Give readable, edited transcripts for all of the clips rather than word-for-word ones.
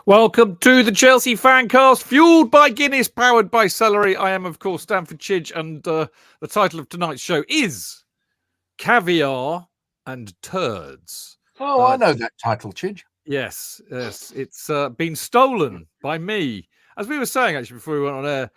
Welcome to the Chelsea FanCast, fueled by Guinness, powered by celery. I am, of course, Stamford Chidge, and the title of tonight's show is Caviar and Turds. Oh, I know that title, Chidge. Yes. It's been stolen by me. As we were saying, actually, before we went on air,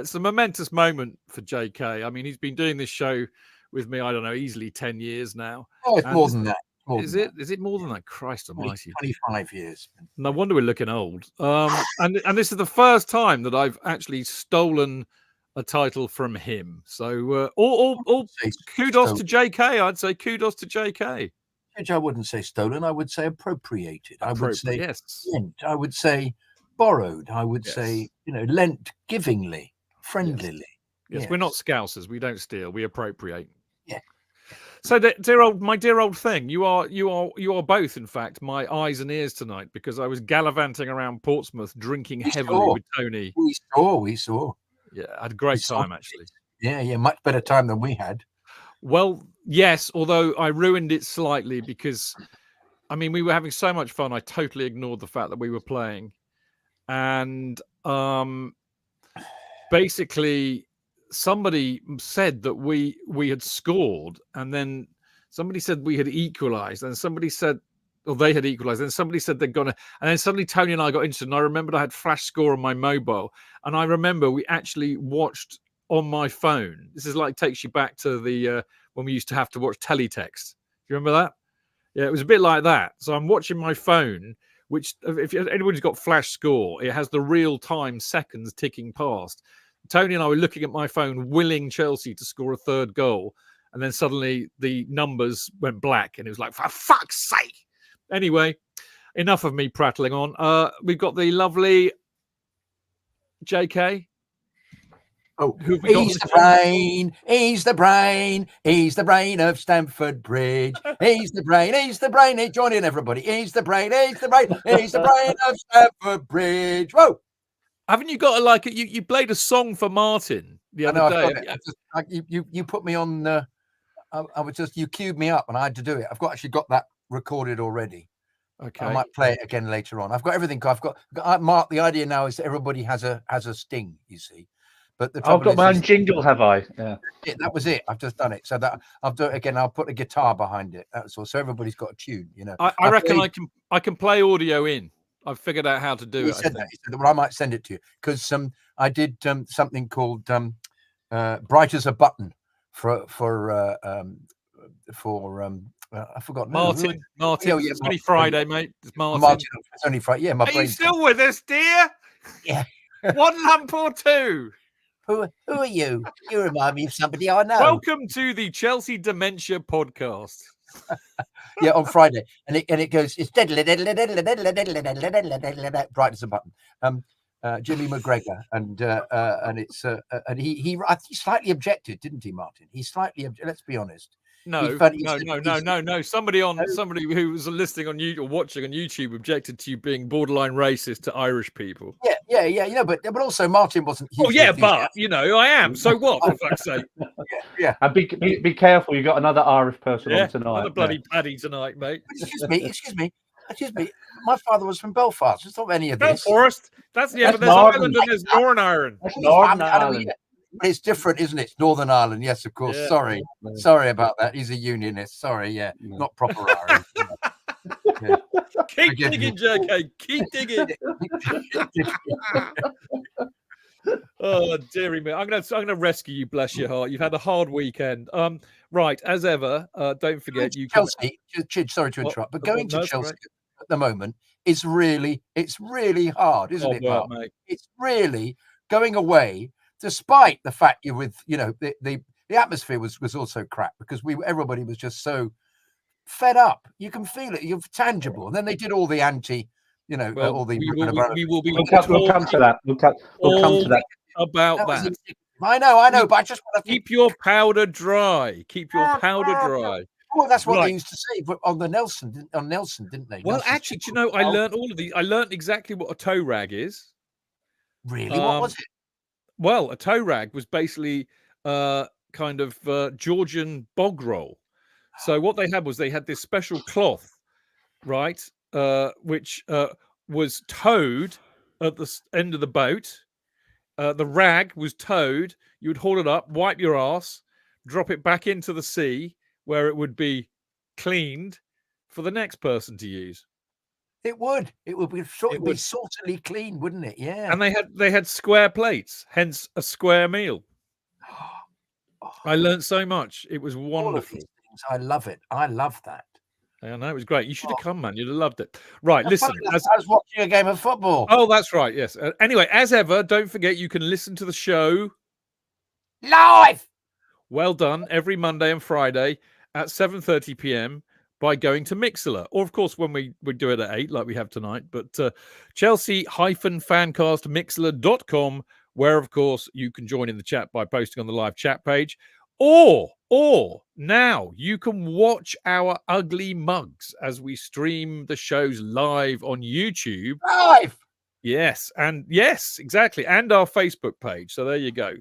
it's a momentous moment for JK. I mean, he's been doing this show with me, I don't know, easily 10 years now. Oh, it's more than that. Is it more than that? Christ almighty. 25 years. No wonder we're looking old. And this is the first time that I've actually stolen a title from him. So all kudos to JK. I'd say kudos to JK. Which I wouldn't say stolen. I would say appropriated. I would say yes. lent. I would say borrowed. I would say, lent givingly, friendlily. Yes, we're not scousers. We don't steal. We appropriate. Yeah. So, my dear old thing, you are both, in fact, my eyes and ears tonight, because I was gallivanting around Portsmouth, drinking heavily with Tony. We saw. Yeah, I had a great time, actually. Yeah, much better time than we had. Well, yes, although I ruined it slightly because, I mean, we were having so much fun. I totally ignored the fact that we were playing, and basically, somebody said that we had scored, and then somebody said we had equalized, and somebody said, or they had equalized, and somebody said they'd gone, and then suddenly Tony and I got interested, and I remembered I had flash score on my mobile, and I remember we actually watched on my phone. This is like takes you back to the when we used to have to watch teletext. Do you remember that? Yeah, it was a bit like that. So I'm watching my phone, which if anybody's got flash score, it has the real time seconds ticking past. Tony and I were looking at my phone, willing Chelsea to score a third goal. And then suddenly the numbers went black and it was like, for fuck's sake. Anyway, enough of me prattling on. We've got the lovely JK. Oh, he's the brain of Stamford Bridge. He's the brain. Join in, everybody. He's the brain of Stamford Bridge. Whoa. Haven't you got you played a song for Martin the other day? You put me on. I was just, you queued me up and I had to do it. I've actually got that recorded already. Okay. I might play it again later on. I've got everything. Mark. The idea now is that everybody has a sting. You see, but I've got my own jingle. Have I? Yeah. That was it. I've just done it. So that I'll do it again. I'll put a guitar behind it. That's all. So everybody's got a tune. I reckon I can play audio in. I've figured out how to do it. He said that. Well, I might send it to you because I did something called "Bright as a Button" for I forgot. Martin. It's only Friday, mate. It's Martin. It's only Friday. Yeah, Are you still with us, dear? Yeah. 1 lump or two. Who are you? You remind me of somebody I know. Welcome to the Chelsea Dementia Podcast. Yeah, on Friday, and it goes. It's bright as a button. Jimmy McGregor, and it's and he slightly objected, didn't he, Martin? He slightly let's be honest. No. Somebody who was listening on YouTube or watching on YouTube objected to you being borderline racist to Irish people. Yeah. But also Martin wasn't. Oh yeah, but I am. So what? For fuck's sake. Yeah. And be careful. You got another Irish person on tonight. Another bloody Paddy tonight, mate. Excuse me. My father was from Belfast. It's not any of this. Belfast. There's Ireland and there's Northern Ireland. That's Northern Ireland. It's different, isn't it? It's Northern Ireland. Yes, of course. Yeah. Sorry about that. He's a unionist. Sorry, yeah. Not proper Irish. Yeah. Keep digging, JK. Keep digging. Oh, dearie me. I'm gonna rescue you, bless your heart. You've had a hard weekend. Right, as ever, don't forget Chelsea. Chidge, sorry to interrupt, but going to Chelsea at the moment is really hard, isn't it, Mark? Mate. It's really going away. Despite the fact the atmosphere was also crap because everybody was just so fed up. You can feel it. You're tangible. And then they did all the all the. We'll come to that. We'll come to that. About that. I know. But I just want to keep your powder dry. Keep your powder dry. Well, that's what they used to say on Nelson, didn't they? Well, actually, I learned all of these. I learned exactly what a toe rag is. Really? What was it? Well, a toe rag was basically kind of Georgian bog roll. So what they had was they had this special cloth, right, which was towed at the end of the boat. The rag was towed. You would haul it up, wipe your ass, drop it back into the sea where it would be cleaned for the next person to use. It would be saucily clean, wouldn't it? Yeah. And they had square plates, hence a square meal. I learned so much. It was wonderful. All of these things. I love it. I love that. I know, it was great. You should have come, man. You'd have loved it. Right, listen. I was watching a game of football. Oh, that's right. Yes. Anyway, as ever, don't forget you can listen to the show live. Well done. Every Monday and Friday at 7:30 p.m. by going to Mixlr, or of course when we do it at 8 like we have tonight, but Chelsea-fancast Mixlr.com, where of course you can join in the chat by posting on the live chat page, or now you can watch our ugly mugs as we stream the shows live on YouTube. Live. Yes, exactly, and our Facebook page. So there you go.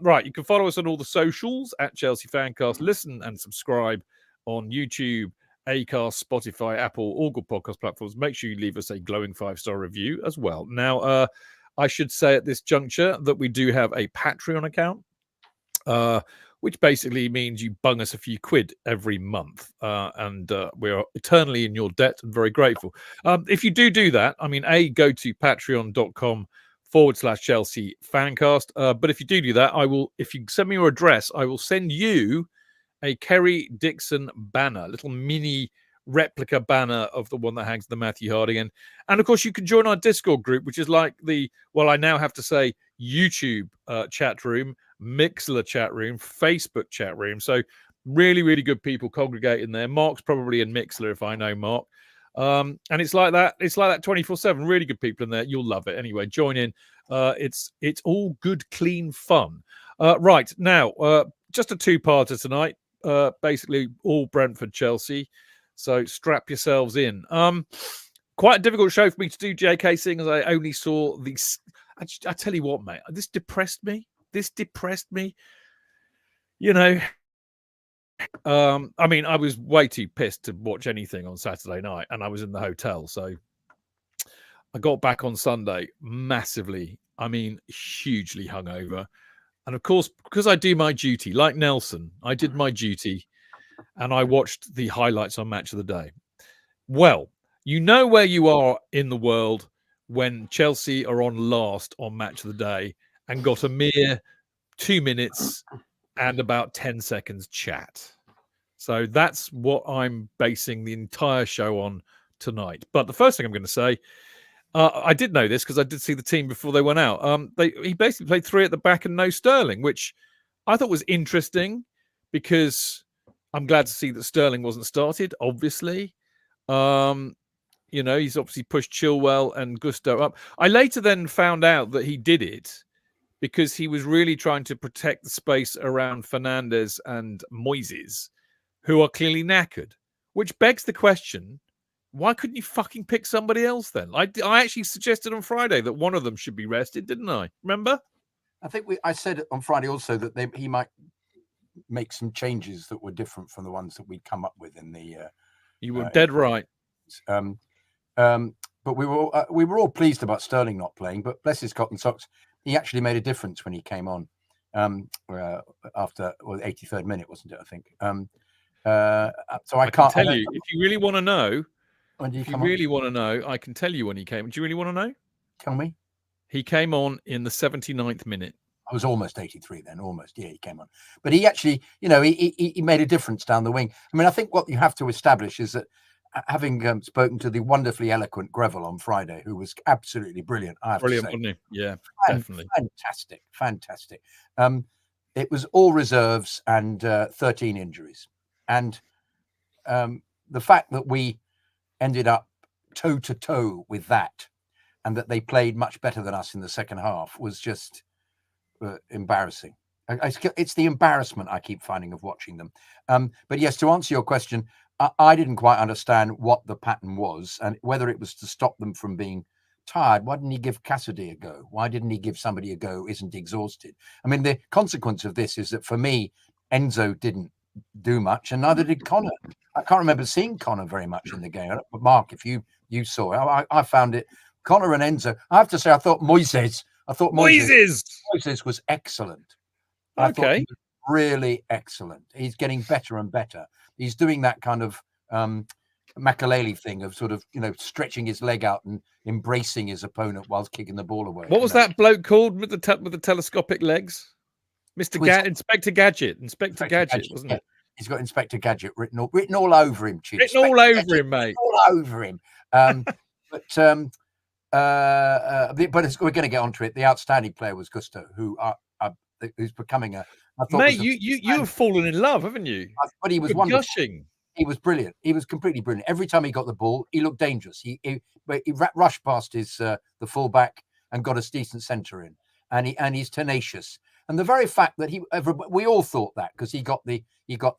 Right, you can follow us on all the socials at Chelsea Fancast. Listen and subscribe on YouTube, Acast, Spotify, Apple, all good podcast platforms. Make sure you leave us a glowing 5-star review as well. Now, I should say at this juncture that we do have a Patreon account, which basically means you bung us a few quid every month, and we're eternally in your debt and very grateful. If you do that, I mean, go to patreon.com/Chelsea Fancast. But if you do that, if you send me your address, I will send you a Kerry Dixon banner, little mini replica banner of the one that hangs the Matthew Harding. And of course, you can join our Discord group, which is like I now have to say YouTube chat room, Mixlr chat room, Facebook chat room. So really, really good people congregate in there. Mark's probably in Mixlr if I know Mark. And it's like that. It's like that 24/7. Really good people in there. You'll love it. Anyway, join in. It's all good, clean fun. Right now, just a two-parter tonight. Basically, all Brentford Chelsea. So strap yourselves in. Quite a difficult show for me to do, JK, seeing as I only saw these. I tell you what, mate, this depressed me. You know. I mean, I was way too pissed to watch anything on Saturday night, and I was in the hotel. So I got back on Sunday massively, hugely hungover. And of course, because I do my duty, like Nelson, I did my duty, and I watched the highlights on Match of the Day. Well, you know where you are in the world when Chelsea are on last on Match of the Day and got a mere 2 minutes and about 10 seconds chat. So that's what I'm basing the entire show on tonight. But the first thing I'm going to say, I did know this because I did see the team before they went out. He basically played 3 at the back and no Sterling, which I thought was interesting because I'm glad to see that Sterling wasn't started, obviously. He's obviously pushed Chilwell and Gusto up. I later then found out that he did it because he was really trying to protect the space around Fernandes and Moises, who are clearly knackered, which begs the question, why couldn't you fucking pick somebody else then? I actually suggested on Friday that one of them should be rested, didn't I? Remember? I think I said on Friday also that he might make some changes that were different from the ones that we'd come up with in the... you were dead right. But we were all pleased about Sterling not playing, but bless his cotton socks, he actually made a difference when he came on after the 83rd minute, wasn't it? I think. So I can't tell you if you really want to know. If you really want to know, I can tell you when he came. Do you really want to know? Tell me. He came on in the 79th minute. I was almost 83 then, almost. Yeah, he came on. But he actually, he made a difference down the wing. I mean, I think what you have to establish is that having spoken to the wonderfully eloquent Greville on Friday, who was absolutely brilliant, I have to say. Wasn't he? Yeah, definitely. Fantastic. It was all reserves and 13 injuries. And the fact that we ended up toe-to-toe with that and that they played much better than us in the second half was just embarrassing. It's the embarrassment I keep finding of watching them. But yes, to answer your question, I didn't quite understand what the pattern was and whether it was to stop them from being tired. Why didn't he give Cassidy a go? Why didn't he give somebody a go who isn't exhausted? I mean, the consequence of this is that for me, Enzo didn't do much and neither did Connor. I can't remember seeing Connor very much in the game. But Mark, if you you saw. I found it. Connor and Enzo. I have to say, I thought Moises was excellent. I thought he was really excellent. He's getting better and better. He's doing that kind of Makaleli thing of sort of, stretching his leg out and embracing his opponent whilst kicking the ball away. What was that bloke called with the telescopic legs? Inspector Gadget. Inspector Gadget, wasn't it? He's got Inspector Gadget written all over him. Written all over him, mate. All over him. But we're going to get onto it. The outstanding player was Gusto, who's becoming a. Mate, you have fallen in love, haven't you? But he was wonderful. Gushing. He was brilliant. He was completely brilliant. Every time he got the ball, he looked dangerous. He rushed past his the fullback and got a decent centre in, and he's tenacious. And the very fact that we all thought that, because he got the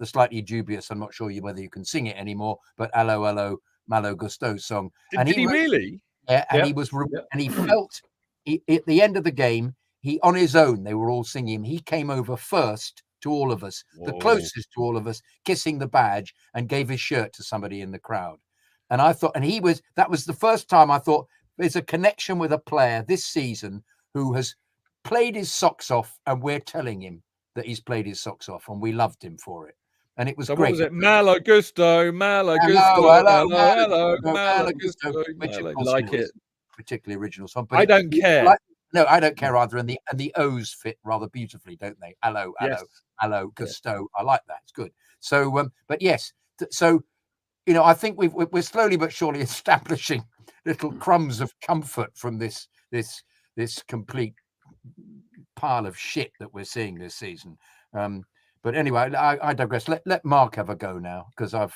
slightly dubious, I'm not sure whether you can sing it anymore, but "Allo, Allo, Malo Gusto" song. Did he really? Yeah, and he was, and he felt at the end of the game, he on his own, they were all singing. He came over first to all of us, the closest to all of us, kissing the badge, and gave his shirt to somebody in the crowd. And I thought, that was the first time I thought there's a connection with a player this season who has played his socks off, and we're telling him that he's played his socks off, and we loved him for it. And it was great. What was it? Malo Gusto, Malo Gusto, hello, Malo Gusto. I like it. Particularly original song. But I don't care. No, I don't care either. And the O's fit rather beautifully, don't they? Hello, hello, Gusto. Yes. I like that. It's good. So, but yes. So, I think we're slowly but surely establishing little crumbs of comfort from this complete pile of shit that we're seeing this season. But anyway, I digress. Let Mark have a go now, because I've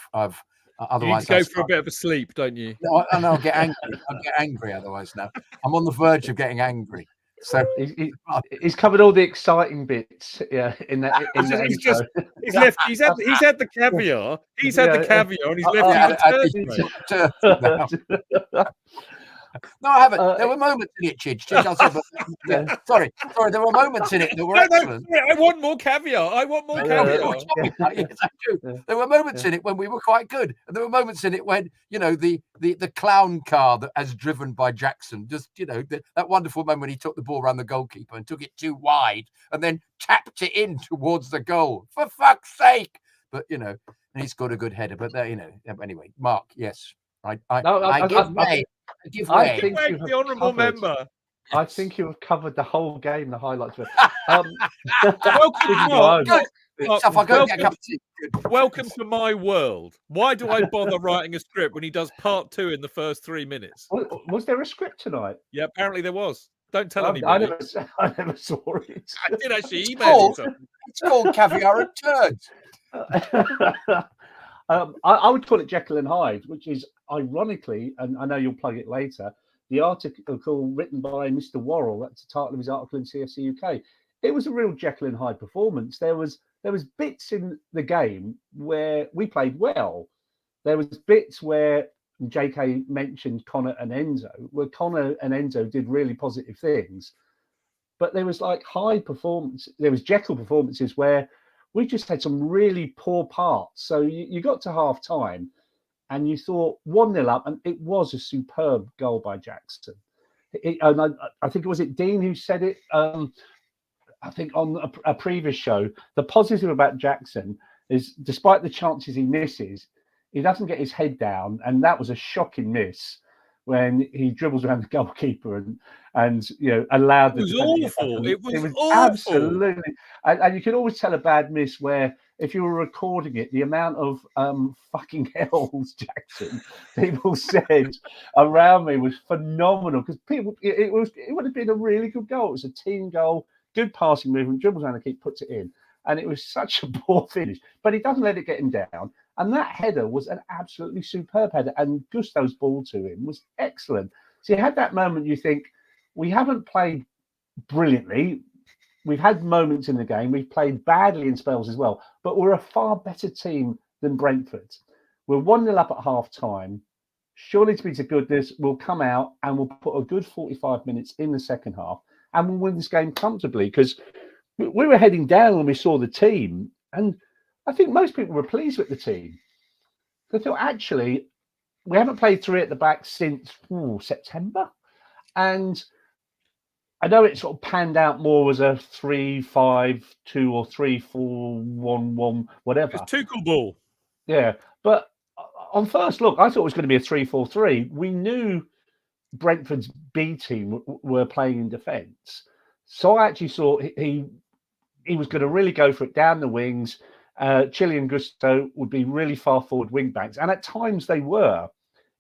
otherwise you need to go for a bit of a sleep, don't you? No, I'll get angry. I'll get angry otherwise. Now I'm on the verge of getting angry. So he's covered all the exciting bits. Yeah, in that. He's had the caviar. He's had the caviar, and he's left the turds. No, I haven't. There were moments in it, Chidge. Sorry. There were moments in it that were excellent. I want more caviar. Caviar. Yes, I do. There were moments in it when we were quite good, and there were moments in it when the clown car that, as driven by Jackson, just that wonderful moment when he took the ball around the goalkeeper and took it too wide, and then tapped it in towards the goal. For fuck's sake! But and he's got a good header. But anyway, Mark, yes, I give way. I think the honourable member. I think you have covered the whole game, the highlights. Welcome to my world. Why do I bother writing a script when he does part 2 in the first 3 minutes? Was there a script tonight? Yeah, apparently there was. Don't tell anybody. I never saw it. I did actually email you something. It's called Caviar and Turds. I would call it Jekyll and Hyde, which is ironically, and I know you'll plug it later, the article written by Mr. Worrell. That's the title of his article in CFC UK. It was a real Jekyll and Hyde performance. There was bits in the game where we played well. There was bits where JK mentioned Connor and Enzo, where Connor and Enzo did really positive things. But there was like Hyde performance. There was Jekyll performances where we just had some really poor parts. So you got to half time and you thought 1-0 up, and it was a superb goal by Jackson. And I think it was Dean who said it. I think on a previous show, the positive about Jackson is, despite the chances he misses, he doesn't get his head down, and that was a shocking miss when he dribbles around the goalkeeper and allowed. It was awful. It was awful. Absolutely, and you can always tell a bad miss where, if you were recording it, the amount of fucking hells Jackson people said around me was phenomenal, because it would have been a really good goal. It was a team goal, good passing movement, dribbles around the keeper, puts it in, and it was such a poor finish. But he doesn't let it get him down. And that header was an absolutely superb header, and Gusto's ball to him was excellent. So you had that moment, you think, we haven't played brilliantly. We've had moments in the game. We've played badly in spells as well, but we're a far better team than Brentford. We're 1-0 up at half time. Surely, to be to goodness, we'll come out and we'll put a good 45 minutes in the second half, and we'll win this game comfortably, because we were heading down when we saw the team. And I think most people were pleased with the team. They thought, actually, we haven't played 3 at the back since September, and I know it sort of panned out more as a 3-5-2 or 3-4-1-1, whatever. It's Tuchel ball. Yeah, but on first look, I thought it was going to be a 3-4-3. We knew Brentford's B team were playing in defence, so I actually thought he was going to really go for it down the wings. Chile and Gusto would be really far forward wing backs, and at times they were,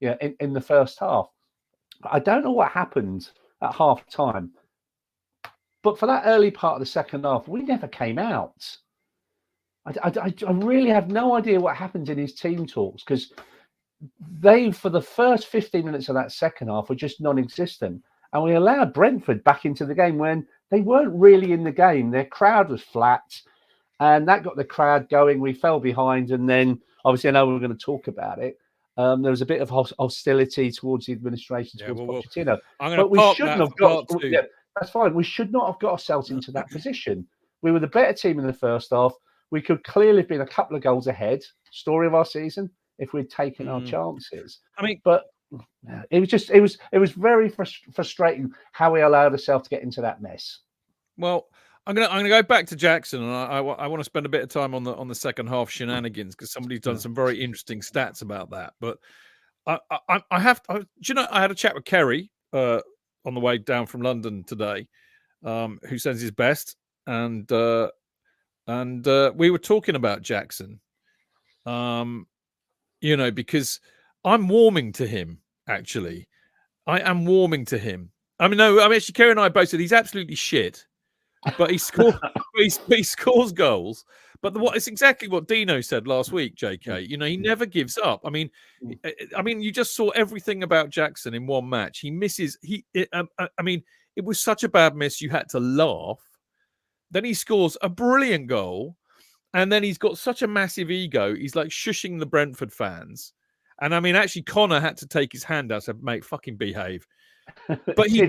in the first half. I don't know what happened at half time, but for that early part of the second half, we never came out. I really have no idea what happened in his team talks, because they, for the first 15 minutes of that second half, were just non-existent. And we allowed Brentford back into the game when they weren't really in the game. Their crowd was flat, and that got the crowd going. We fell behind, and then, obviously, I know we're going to talk about it. There was a bit of hostility towards the administration, towards Pochettino. But we shouldn't have got... Yeah, that's fine. We should not have got ourselves into that position. We were the better team in the first half. We could clearly have been a couple of goals ahead, story of our season, if we'd taken our chances. I mean, but it was very frustrating how we allowed ourselves to get into that mess. Well, I'm gonna go back to Jackson, and I want to spend a bit of time on the second half shenanigans, because somebody's done some very interesting stats about that. But I have to, I had a chat with Kerry on the way down from London today, who sends his best, and we were talking about Jackson, because I'm warming to him. Actually, I am warming to him. Actually, Kerry and I both said he's absolutely shit, but he scores. he scores goals. But it's exactly what Dino said last week, JK. He never gives up. I mean, you just saw everything about Jackson in one match. He misses. It was such a bad miss. You had to laugh. Then he scores a brilliant goal, and then he's got such a massive ego. He's like shushing the Brentford fans. And actually, Connor had to take his hand out and said, "Mate, fucking behave." But he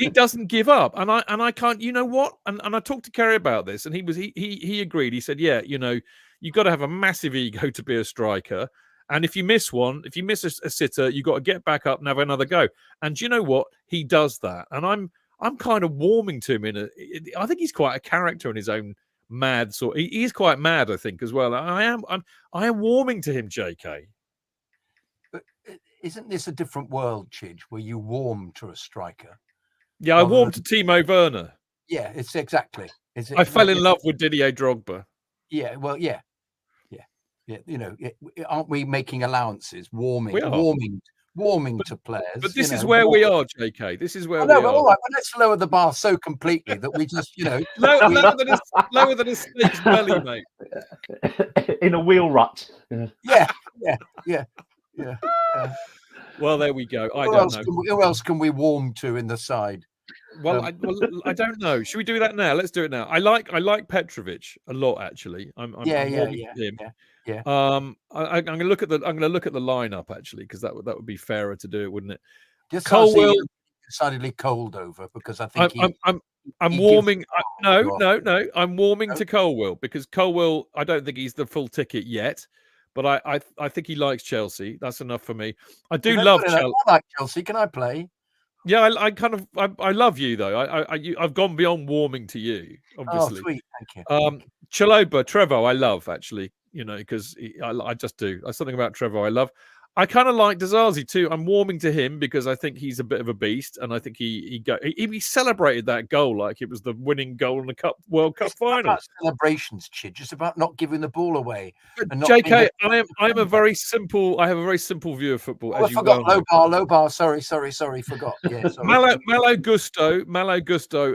doesn't give up, and I can't. You know what? And I talked to Kerry about this, and he agreed. He said, "Yeah, you've got to have a massive ego to be a striker, and if you miss a sitter, you've got to get back up and have another go." And do you know what? He does that, and I'm kind of warming to him. I think he's quite a character in his own mad sort. He is quite mad, I think, as well. I am warming to him, JK. But isn't this a different world, Chidge, where you warm to a striker? Yeah, I warmed to Timo Werner. Yeah, it's exactly. I fell in love with Didier Drogba. Yeah, well, yeah. Aren't we making allowances? Warming to players. But this is where we are, JK. This is where we are. But all right, but let's lower the bar so completely that we just, lower than a snake's belly, mate. In a wheel rut. Yeah. Well, there we go. Who else can we warm to in the side? Well, I don't know. Should we do that now? Let's do it now. I like Petrovic a lot, actually. I'm warming to him. Yeah. I'm going to look at the lineup, actually, because that would be fairer to do it, wouldn't it? Just Colwell decidedly cold over, because I think I'm warming. No. I'm warming to Colwell, because Colwell, I don't think he's the full ticket yet, but I think he likes Chelsea. That's enough for me. I do love Chelsea. I like Chelsea. Can I play? Yeah, I love you though. I've gone beyond warming to you, obviously. Oh, sweet, thank you. Chalobah, Trevoh, I love, actually. Because I just do. There's something about Trevoh I love. I kind of like Disasi too. I'm warming to him because I think he's a bit of a beast, and I think he celebrated that goal like it was the winning goal in the World Cup final. Celebrations, Chidge. It's about not giving the ball away. JK, I have a very simple view of football. I forgot low bar. Sorry, forgot. Yeah, sorry. Malo Gusto.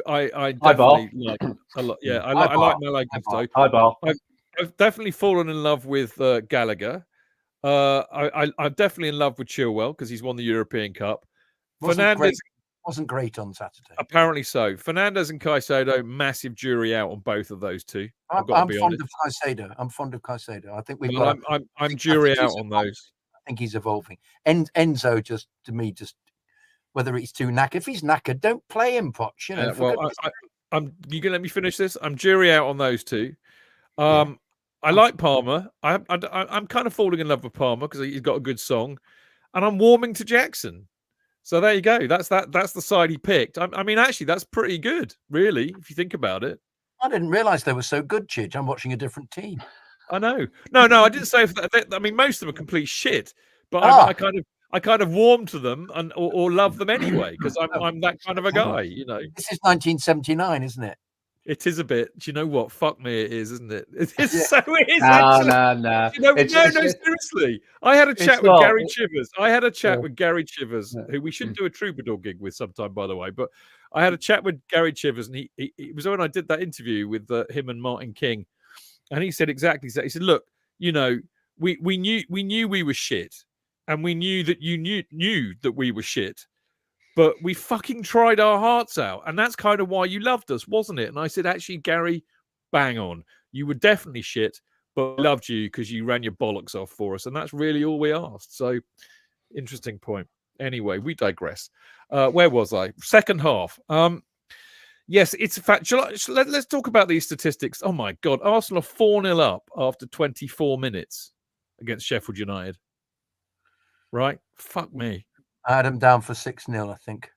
I definitely like a lot. Yeah, I like Malo Gusto. Hi, bar. I've definitely fallen in love with Gallagher. I'm definitely in love with Chilwell because he's won the European Cup. Fernandes wasn't great on Saturday. Apparently so. Fernandes and Caicedo, massive jury out on both of those two. I'm fond of Caicedo. I think we've got. I'm jury out on those. I think he's evolving. Enzo, just to me, whether he's too knackered. If he's knackered, don't play him, Poch. You gonna let me finish this? I'm jury out on those two. I like Palmer. I'm kind of falling in love with Palmer because he's got a good song, and I'm warming to Jackson. So there you go. That's the side he picked. I mean, actually, that's pretty good, really, if you think about it. I didn't realise they were so good, Chidge. I'm watching a different team. I know. No, I didn't say that. I mean, most of them are complete shit, but I kind of warm to them or love them anyway because I'm that kind of a guy, you know. This is 1979, isn't it? It is a bit. Do you know what? Fuck me, it is, isn't it? It is Yeah. so. It is. No. You know, no, seriously. I had a chat with Gary Chivers. I had a chat with Gary Chivers, who we should do a troubadour gig with sometime, by the way. But I had a chat with Gary Chivers, and he was when I did that interview with him and Martin King, and he said exactly that. He said, "Look, you know, we knew we were shit, and we knew that you knew that we were shit." But we fucking tried our hearts out. And that's kind of why you loved us, wasn't it? And I said, actually, Gary, bang on. You were definitely shit, but we loved you because you ran your bollocks off for us. And that's really all we asked. So, interesting point. Anyway, we digress. Where was I? Second half. Yes, it's a fact. Let's talk about these statistics. Oh, my God. Arsenal are 4-0 up after 24 minutes against Sheffield United. Right? Fuck me. I had them down for 6-0, I think.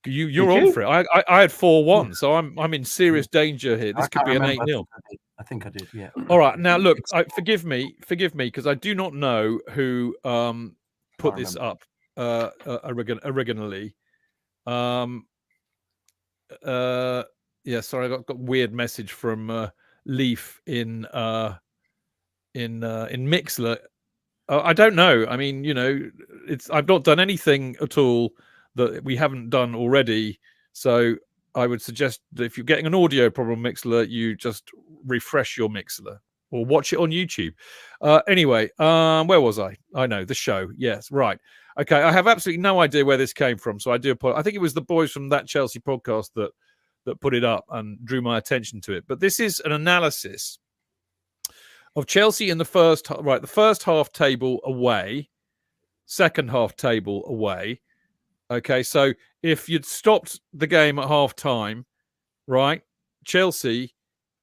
You're on for it. I had 4-1, so I'm in serious danger here. This could be an 8-0. I think I did. Yeah. All right, now look, forgive me, because I do not know who put this up originally. Yeah, sorry, I got weird message from Leaf in Mixler. I don't know. I mean, you know, I've not done anything at all that we haven't done already. So I would suggest that if you're getting an audio problem, Mixler, you just refresh your Mixler or watch it on YouTube. Anyway, where was I? I know, the show. Yes, right. Okay, I have absolutely no idea where this came from. So I do apologize. I think it was the boys from That Chelsea podcast that put it up and drew my attention to it. But this is an analysis of Chelsea in the first half table away, second half table away. Okay, so if you'd stopped the game at half time, right, Chelsea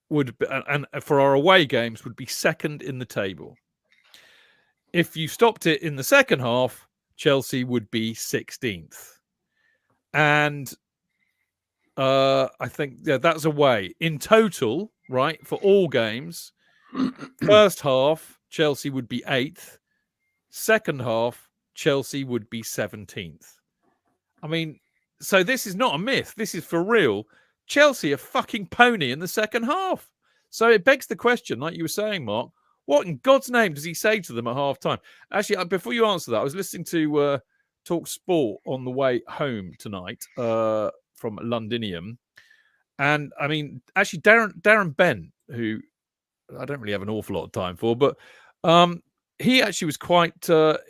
would, and for our away games, would be second in the table. If you stopped it in the second half, Chelsea would be 16th. And I think that's away. In total, right, for all games, first half, Chelsea would be 8th. Second half, Chelsea would be 17th. I mean, so this is not a myth. This is for real. Chelsea are fucking pony in the second half. So it begs the question, like you were saying, Mark, what in God's name does he say to them at half time? Actually, before you answer that, I was listening to Talk Sport on the way home tonight from Londinium. And I mean, actually, Darren Bent, who I don't really have an awful lot of time for, but he actually was quite.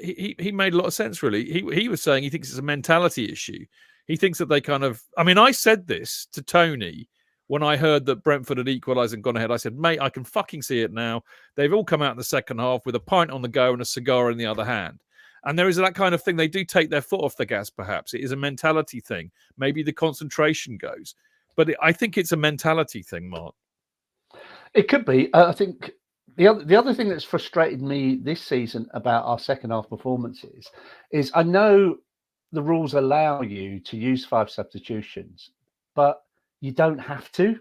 He made a lot of sense. Really, he was saying he thinks it's a mentality issue. He thinks that they kind of. I mean, I said this to Tony when I heard that Brentford had equalised and gone ahead. I said, mate, I can fucking see it now. They've all come out in the second half with a pint on the go and a cigar in the other hand. And there is that kind of thing. They do take their foot off the gas. Perhaps it is a mentality thing. Maybe the concentration goes, but I think it's a mentality thing, Mark. It could be. I think the other thing that's frustrated me this season about our second half performances is I know the rules allow you to use 5 substitutions, but you don't have to.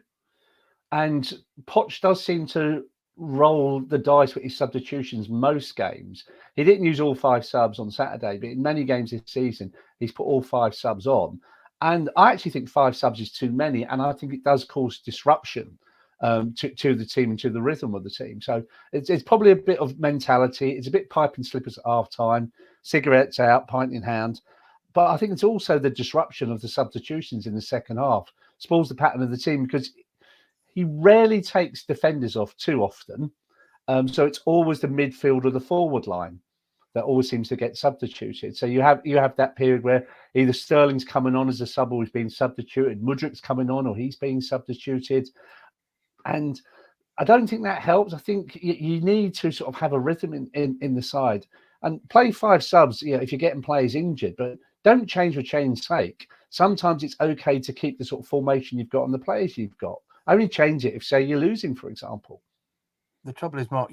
And Poch does seem to roll the dice with his substitutions most games. He didn't use all 5 subs on Saturday, but in many games this season, he's put all 5 subs on. And I actually think 5 subs is too many, and I think it does cause disruption to the team and to the rhythm of the team. So it's probably a bit of mentality. It's a bit pipe and slippers at half time, cigarettes out, pint in hand. But I think it's also the disruption of the substitutions in the second half spoils the pattern of the team because he rarely takes defenders off too often. So it's always the midfield or the forward line that always seems to get substituted. So you have that period where either Sterling's coming on as a sub or he's being substituted, Mudryk's coming on or he's being substituted. And I don't think that helps. I think you need to sort of have a rhythm in the side and play 5 subs, if you're getting players injured, but don't change for change's sake. Sometimes it's okay to keep the sort of formation you've got and the players you've got. Only change it if, say, you're losing, for example. the trouble is, Mark,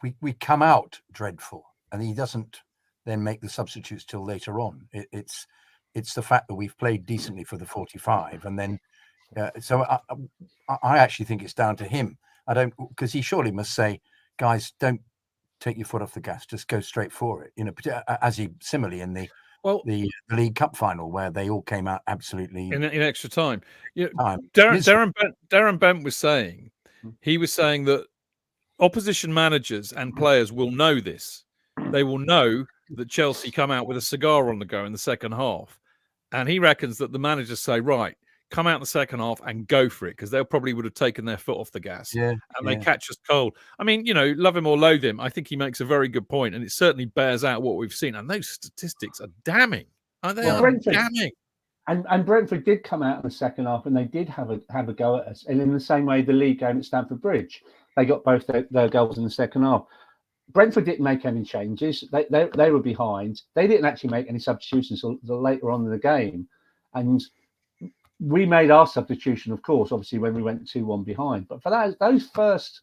we come out dreadful, and he doesn't then make the substitutes till later on. It's the fact that we've played decently for the 45, and then so I actually think it's down to him. I don't, because he surely must say, guys, don't take your foot off the gas, just go straight for it. You know, as he similarly in the League Cup final where they all came out absolutely in extra time. You know, time. Darren Bent was saying, he was saying that opposition managers and players will know this. They will know that Chelsea come out with a cigar on the go in the second half, and he reckons that the managers say, right, come out in the second half and go for it, because they probably would have taken their foot off the gas. They catch us cold. I mean, you know, love him or loathe him, I think he makes a very good point, and it certainly bears out what we've seen. And those statistics are damning. They are damning. And Brentford did come out in the second half, and they did have a go at us. And in the same way, the league game at Stamford Bridge, they got both their goals in the second half. Brentford didn't make any changes. They were behind. They didn't actually make any substitutions until later on in the game. And we made our substitution, of course, obviously, when we went 2-1 behind. But for those first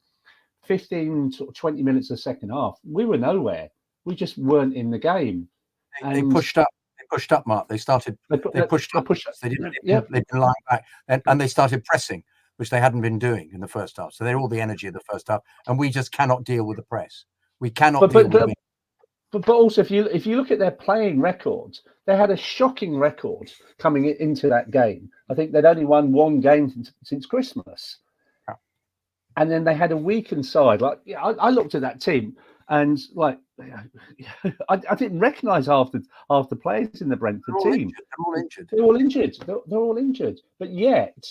15 to 20 minutes of the second half, we were nowhere. We just weren't in the game. They pushed up. They pushed up, Mark. They pushed up. They didn't lie back. And they started pressing, which they hadn't been doing in the first half. So they're all the energy of the first half. And we just cannot deal with the press. We cannot deal with it. But also, if you look at their playing records, they had a shocking record coming into that game. I think they'd only won one game since Christmas, and then they had a weakened side. Like I looked at that team, and like I didn't recognise half the players in the Brentford team. They're all injured. But yet,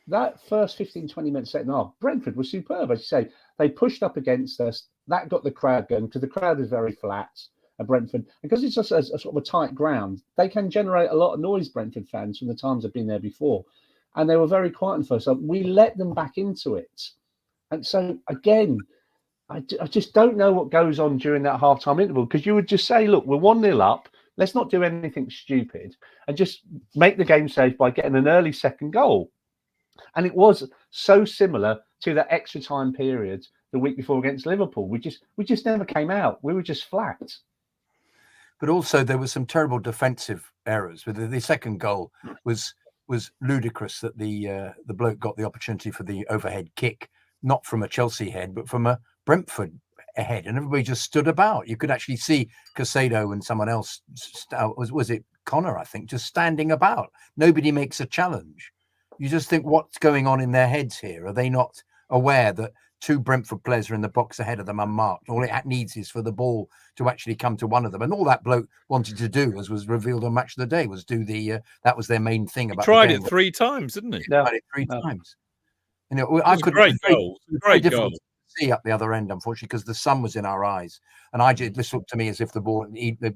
that first 15-20 minutes second half, Brentford was superb. As you say, they pushed up against us. That got the crowd going, because the crowd is very flat at Brentford. Because it's just a sort of a tight ground, they can generate a lot of noise, Brentford fans, from the times they've been there before. And they were very quiet in the first half. We let them back into it. And so, again, I just don't know what goes on during that half-time interval, because you would just say, look, we're 1-0 up. Let's not do anything stupid and just make the game safe by getting an early second goal. And it was so similar to that extra time period the week before against Liverpool. We just never came out. We were just flat. But also there were some terrible defensive errors. With the second goal was ludicrous that the bloke got the opportunity for the overhead kick, not from a Chelsea head, but from a Brentford head, and everybody just stood about. You could actually see Casado and someone else, was it Connor, I think, just standing about. Nobody makes a challenge. You just think, what's going on in their heads here? Are they not aware that two Brentford players are in the box ahead of them unmarked? All it needs is for the ball to actually come to one of them. And all that bloke wanted to do, as was revealed on Match of the Day, was do that was their main thing. About tried it 3 times, didn't he? Tried it 3 times. You know, great goal. Great goal. See up the other end, unfortunately, because the sun was in our eyes, and this looked to me as if the ball,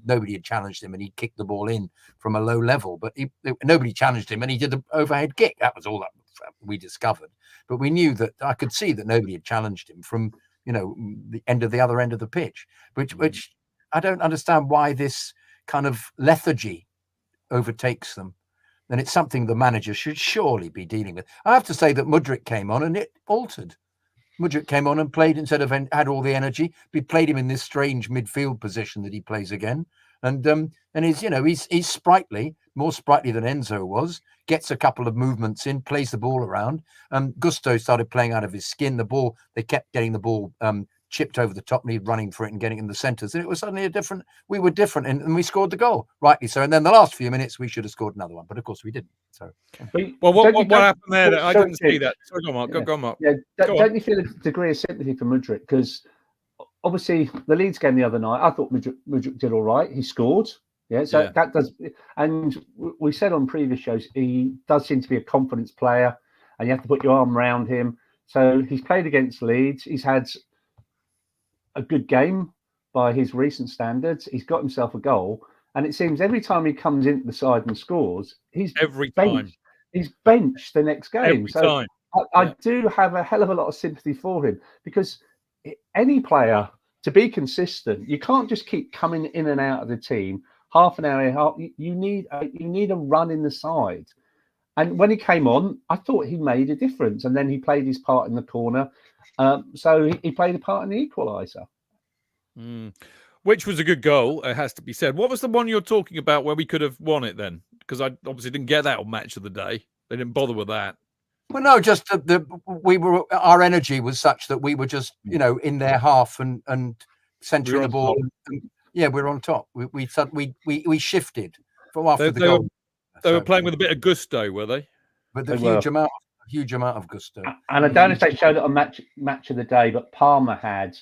nobody had challenged him, and he kicked the ball in from a low level, but nobody challenged him, and he did an overhead kick. That was all that we discovered, but we knew that I could see that nobody had challenged him from the other end of the pitch, which I don't understand why this kind of lethargy overtakes them. And it's something the manager should surely be dealing with. I have to say that Mudryk came on and it altered. Mudryk came on and played, instead of had all the energy. We played him in this strange midfield position that he plays again, and he's sprightly, more sprightly than Enzo was. Gets a couple of movements in, plays the ball around. Gusto started playing out of his skin. They kept getting the ball chipped over the top, and he'd running for it and getting in the centres. And it was suddenly we were different, and we scored the goal, rightly so. And then the last few minutes, we should have scored another one, but of course we didn't. So, well, what happened there? I didn't see that. Sorry, go on, Mark. Go on, Mark. Yeah, don't you feel a degree of sympathy for Mudryk? Because obviously the Leeds game the other night, I thought Mudryk did all right. He scored. That does, and we said on previous shows, he does seem to be a confidence player, and you have to put your arm around him. So he's played against Leeds. He's had a good game by his recent standards. He's got himself a goal, and it seems every time he comes into the side and scores, he's benched the next game. I do have a hell of a lot of sympathy for him, because any player, to be consistent, you can't just keep coming in and out of the team half an hour. You need a run in the side, And when he came on, I thought he made a difference. And then he played his part in the corner. So he played a part in the equaliser. Which was a good goal, it has to be said. What was the one you're talking about where we could have won it then? Because I obviously didn't get that on Match of the Day. They didn't bother with that. Well, no, just our energy was such that we were just, in their half and centering the ball. And, we're on top. We shifted from after the goal. They were playing with a bit of gusto, were they? With a huge amount of gusto. And I don't know if they showed it on Match of the Day, but Palmer had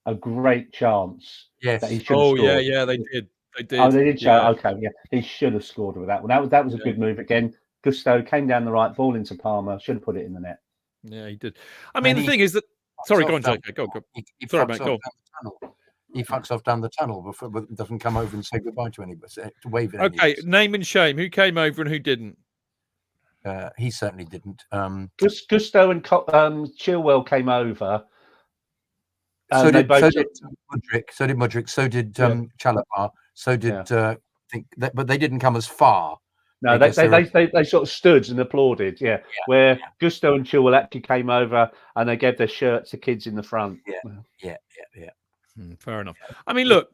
a great chance. Yes. That he should have scored. Yeah, they did. They did. Oh, they did show. Okay, yeah, he should have scored with that one. That was a good move again. Gusto came down the right, ball into Palmer, should have put it in the net. Yeah, he did. I mean, the thing is that. Sorry, go on, Jake. Go. Sorry, mate. Go on. He fucks off down the tunnel before, but doesn't come over and say goodbye to anybody, to wave at anybody. Okay, name and shame. Who came over and who didn't? He certainly didn't. Gusto and Chilwell came over. So did Mudryk. So did Chalobah. So did but they didn't come as far. No, they sort of stood and applauded. Where Gusto and Chilwell actually came over and they gave their shirts to kids in the front. Yeah. Fair enough. I mean, look,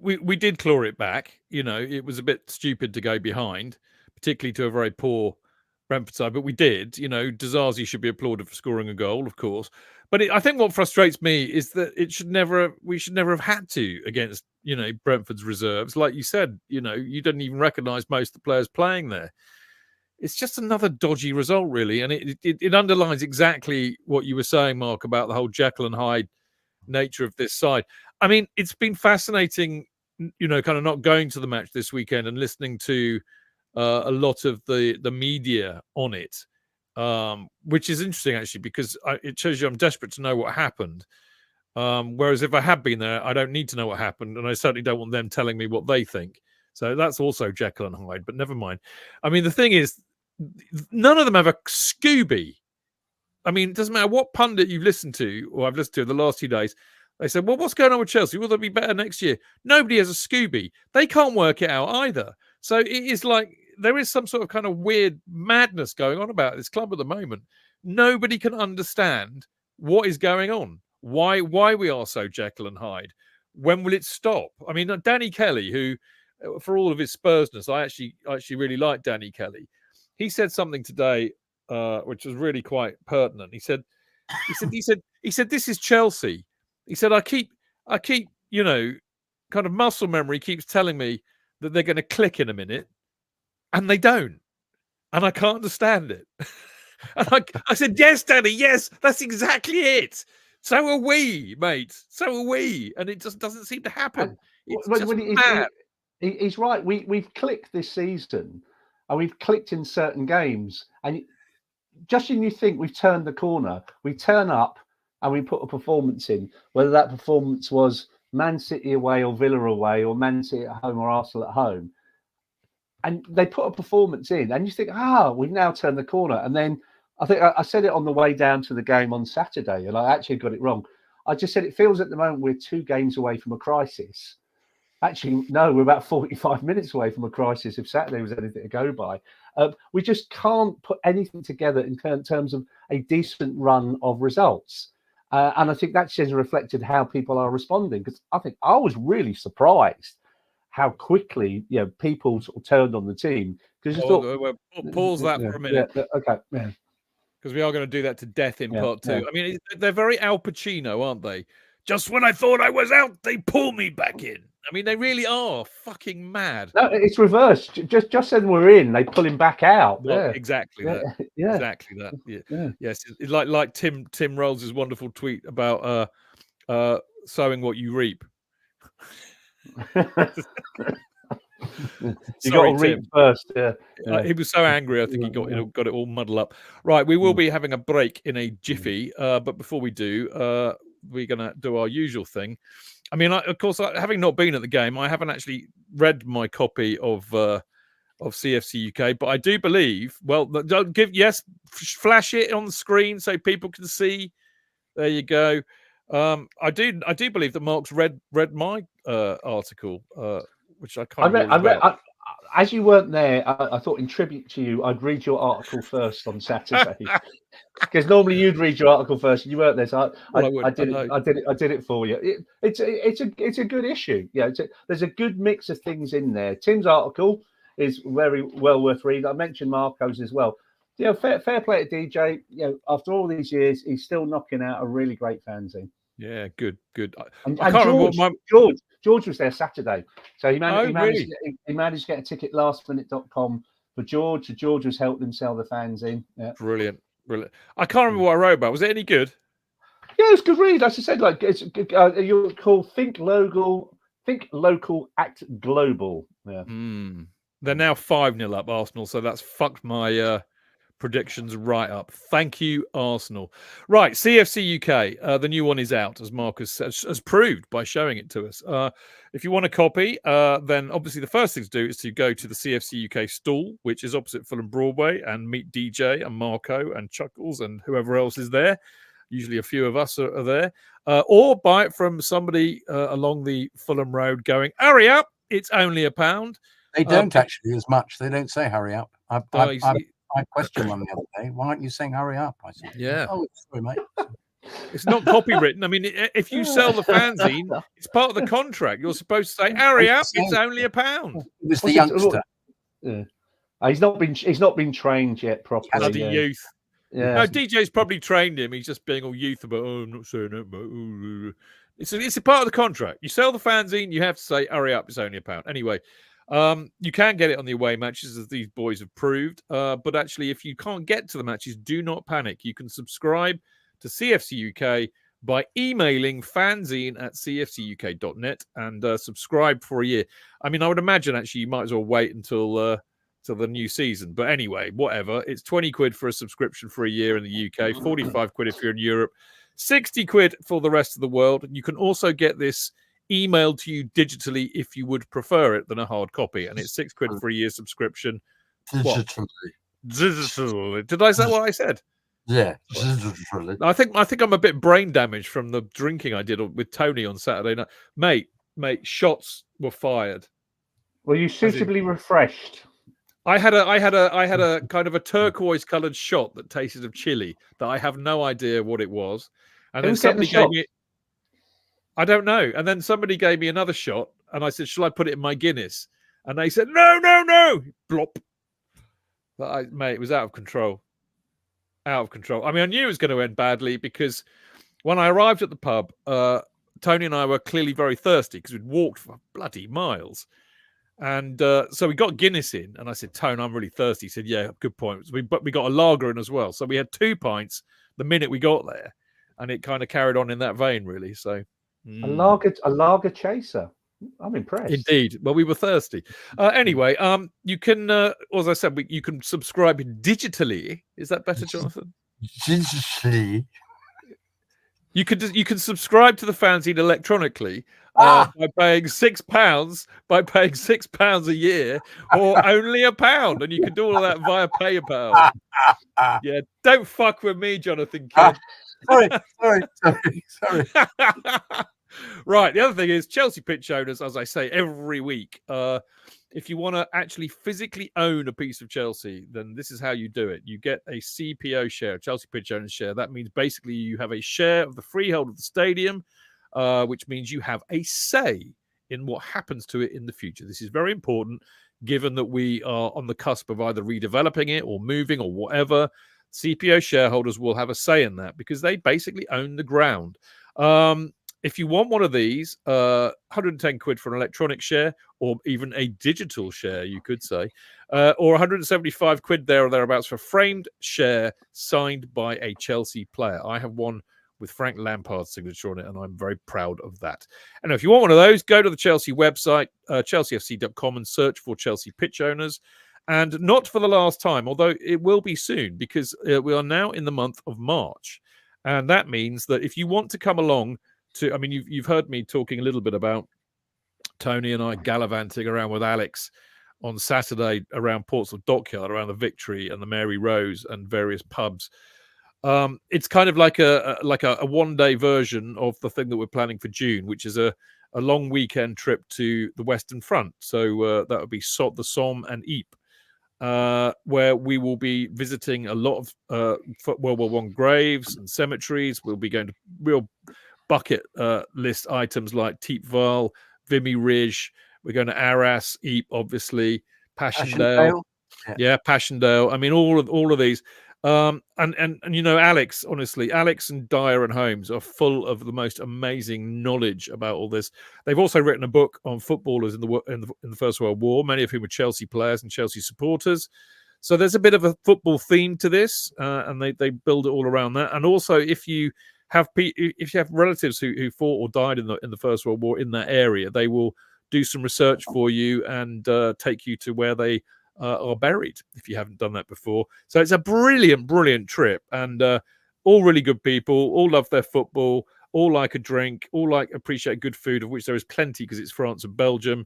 we did claw it back. It was a bit stupid to go behind, particularly to a very poor Brentford side, but we did. Disasi should be applauded for scoring a goal, of course. But I think what frustrates me is that we should never have had to against, Brentford's reserves. Like you said, you didn't even recognise most of the players playing there. It's just another dodgy result, really. And it underlines exactly what you were saying, Mark, about the whole Jekyll and Hyde nature of this side. I mean, it's been fascinating, kind of not going to the match this weekend and listening to a lot of the media on it, which is interesting, actually, because it shows you I'm desperate to know what happened. Whereas if I had been there, I don't need to know what happened, and I certainly don't want them telling me what they think. So that's also Jekyll and Hyde, but never mind. I mean, the thing is, none of them have a Scooby. I mean, it doesn't matter what pundit you've listened to, or I've listened to the last few days. They said, well, what's going on with Chelsea? Will they be better next year? Nobody has a Scooby. They can't work it out either. So it is like there is some sort of kind of weird madness going on about this club at the moment. Nobody can understand what is going on, why we are so Jekyll and Hyde. When will it stop? I mean, Danny Kelly, who, for all of his Spursness, I actually really like Danny Kelly. He said something today which was really quite pertinent. He said, this is Chelsea. He said, I keep, kind of muscle memory keeps telling me that they're going to click in a minute, and they don't, and I can't understand it. And I said, yes, Danny, yes, that's exactly it. So are we, mate. So are we, and it just doesn't seem to happen. He's right. We've clicked this season, and we've clicked in certain games, and just when you think we've turned the corner, we turn up and we put a performance in, whether that performance was Man City away or Villa away or Man City at home or Arsenal at home. And they put a performance in and you think, we've now turned the corner. And then I think I said it on the way down to the game on Saturday, and I actually got it wrong. I just said it feels at the moment we're 2 games away from a crisis. Actually, no, we're about 45 minutes away from a crisis if Saturday was anything to go by. We just can't put anything together in terms of a decent run of results. And I think that's just reflected how people are responding. Because I think I was really surprised how quickly people sort of turned on the team. Because pause that for a minute. Okay. Because we are going to do that to death in part 2. I mean, they're very Al Pacino, aren't they? Just when I thought I was out, they pull me back in. I mean, they really are fucking mad. No, it's reversed. Just when we're in, they pull him back out. Well, exactly that. Yeah. Exactly that. Yeah. Yes. It's like Tim Rolls' wonderful tweet about sowing what you reap. You got to reap first. Yeah. He was so angry. I think he got it all muddled up. Right. We will be having a break in a jiffy. But before we do, we're going to do our usual thing. I mean, of course, having not been at the game, I haven't actually read my copy of CFC UK, but I do believe. Well, flash it on the screen so people can see. There you go. I do believe that Mark's read my article, which I can't. as you weren't there, I thought in tribute to you, I'd read your article first on Saturday. Because normally you'd read your article first, and you weren't there, so I did it for you. It's a good issue. Yeah, there's a good mix of things in there. Tim's article is very well worth reading. I mentioned Marco's as well. You know, fair play to DJ. You know, after all these years, he's still knocking out a really great fanzine. Yeah, good. And I can't remember what George was there Saturday, so he managed to get a ticket lastminute.com for George. So George was helping him sell the fanzine. Yeah. Brilliant. I can't remember what I wrote about. Was it any good? Yeah, it's a good read. As I said, like it's you're called Think Local, Act Global. Yeah. They're now 5-0 up, Arsenal, so that's fucked my predictions right up. Thank you, Arsenal. Right, CFC UK. The new one is out, as Marcus has proved by showing it to us. If you want a copy, then obviously the first thing to do is to go to the CFC UK stall, which is opposite Fulham Broadway, and meet DJ and Marco and Chuckles and whoever else is there. Usually a few of us are there. Or buy it from somebody along the Fulham Road going, hurry up, it's only £1. They don't actually as much. They don't say hurry up. I questioned one the other day. Why aren't you saying hurry up? I said, yeah. Oh, sorry, mate. It's not copywritten. I mean, if you sell the fanzine, it's part of the contract. You're supposed to say, hurry up, it's only £1. It was the youngster. Yeah. He's not been trained yet properly. Bloody youth. Yeah. No, DJ's probably trained him. He's just being all youth about, I'm not saying it, but it's a part of the contract. You sell the fanzine, you have to say, hurry up, it's only £1. Anyway, you can get it on the away matches, as these boys have proved. But actually, if you can't get to the matches, do not panic. You can subscribe to CFC UK by emailing fanzine@cfcuk.net and subscribe for a year. I mean, I would imagine actually you might as well wait until the new season. But anyway, whatever. It's 20 quid for a subscription for a year in the UK, 45 quid if you're in Europe, 60 quid for the rest of the world. And you can also get this emailed to you digitally if you would prefer it than a hard copy. And it's 6 quid for a year subscription. Digitally. Did I say what I said? Yeah. I think I'm a bit brain damaged from the drinking I did with Tony on Saturday night. Mate, shots were fired. Were you suitably refreshed? I had a kind of a turquoise coloured shot that tasted of chili that I have no idea what it was. And then somebody gave me, I don't know. And then somebody gave me another shot and I said, shall I put it in my Guinness? And they said, no. Blop. But mate, it was out of control. Out of control. I mean, I knew it was going to end badly because when I arrived at the pub, Tony and I were clearly very thirsty because we'd walked for bloody miles. And so we got Guinness in, and I said, Tone, I'm really thirsty. He said, yeah, good point. But we got a lager in as well. So we had 2 pints the minute we got there, and it kind of carried on in that vein, really. So a lager chaser. I'm impressed. Indeed. Well, we were thirsty. Anyway, you can, as I said, you can subscribe digitally. Is that better, Jonathan? Digitally. You can subscribe to the fanzine electronically by paying £6 a year, or only £1, and you can do all of that via PayPal. Yeah, don't fuck with me, Jonathan Kydd. Sorry. Right. The other thing is Chelsea pitch owners, as I say every week, if you want to actually physically own a piece of Chelsea, then this is how you do it. You get a CPO share, Chelsea pitch owners share. That means basically you have a share of the freehold of the stadium, which means you have a say in what happens to it in the future. This is very important, given that we are on the cusp of either redeveloping it or moving or whatever. CPO shareholders will have a say in that because they basically own the ground. If you want one of these, 110 quid for an electronic share, or even a digital share, you could say, or 175 quid there or thereabouts for a framed share signed by a Chelsea player. I have one with Frank Lampard's signature on it, and I'm very proud of that. And if you want one of those, go to the Chelsea website, chelseafc.com, and search for Chelsea pitch owners. And not for the last time, although it will be soon, because we are now in the month of March. And that means that if you want to come along, I mean, you've heard me talking a little bit about Tony and I gallivanting around with Alex on Saturday around Portsmouth Dockyard, around the Victory and the Mary Rose and various pubs. It's kind of like a one-day version of the thing that we're planning for June, which is a a long weekend trip to the Western Front. So that would be the Somme and Ypres, where we will be visiting a lot of World War I graves and cemeteries. We'll be going to real bucket list items like Thiepval, Vimy Ridge. We're going to Arras, Ypres, obviously, Passchendaele. Yeah, Passchendaele. I mean, all of these. And you know, Alex and Dyer and Holmes are full of the most amazing knowledge about all this. They've also written a book on footballers in the First World War, many of whom were Chelsea players and Chelsea supporters. So there's a bit of a football theme to this, and they build it all around that. And also, if you have relatives who fought or died in the First World War in that area, they will do some research for you and take you to where they are buried if you haven't done that before. So it's a brilliant trip, and all really good people, all love their football, all like a drink, all appreciate good food, of which there is plenty because it's France and Belgium.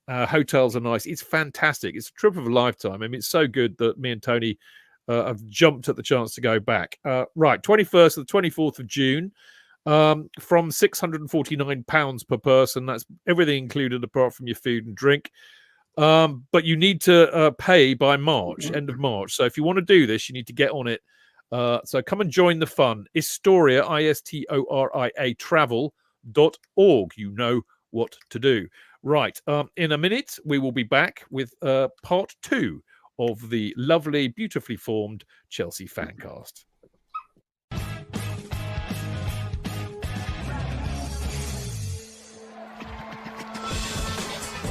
Hotels are nice. It's fantastic. It's a trip of a lifetime. I mean, it's so good that me and Tony have jumped at the chance to go back. Right, 21st to the 24th of June, from £649 per person. That's everything included apart from your food and drink. But you need to pay by end of March. So if you want to do this, you need to get on it. So come and join the fun. Istoria, ISTORIA travel.org. You know what to do. Right. In a minute, we will be back with part 2 of the lovely, beautifully formed Chelsea FanCast.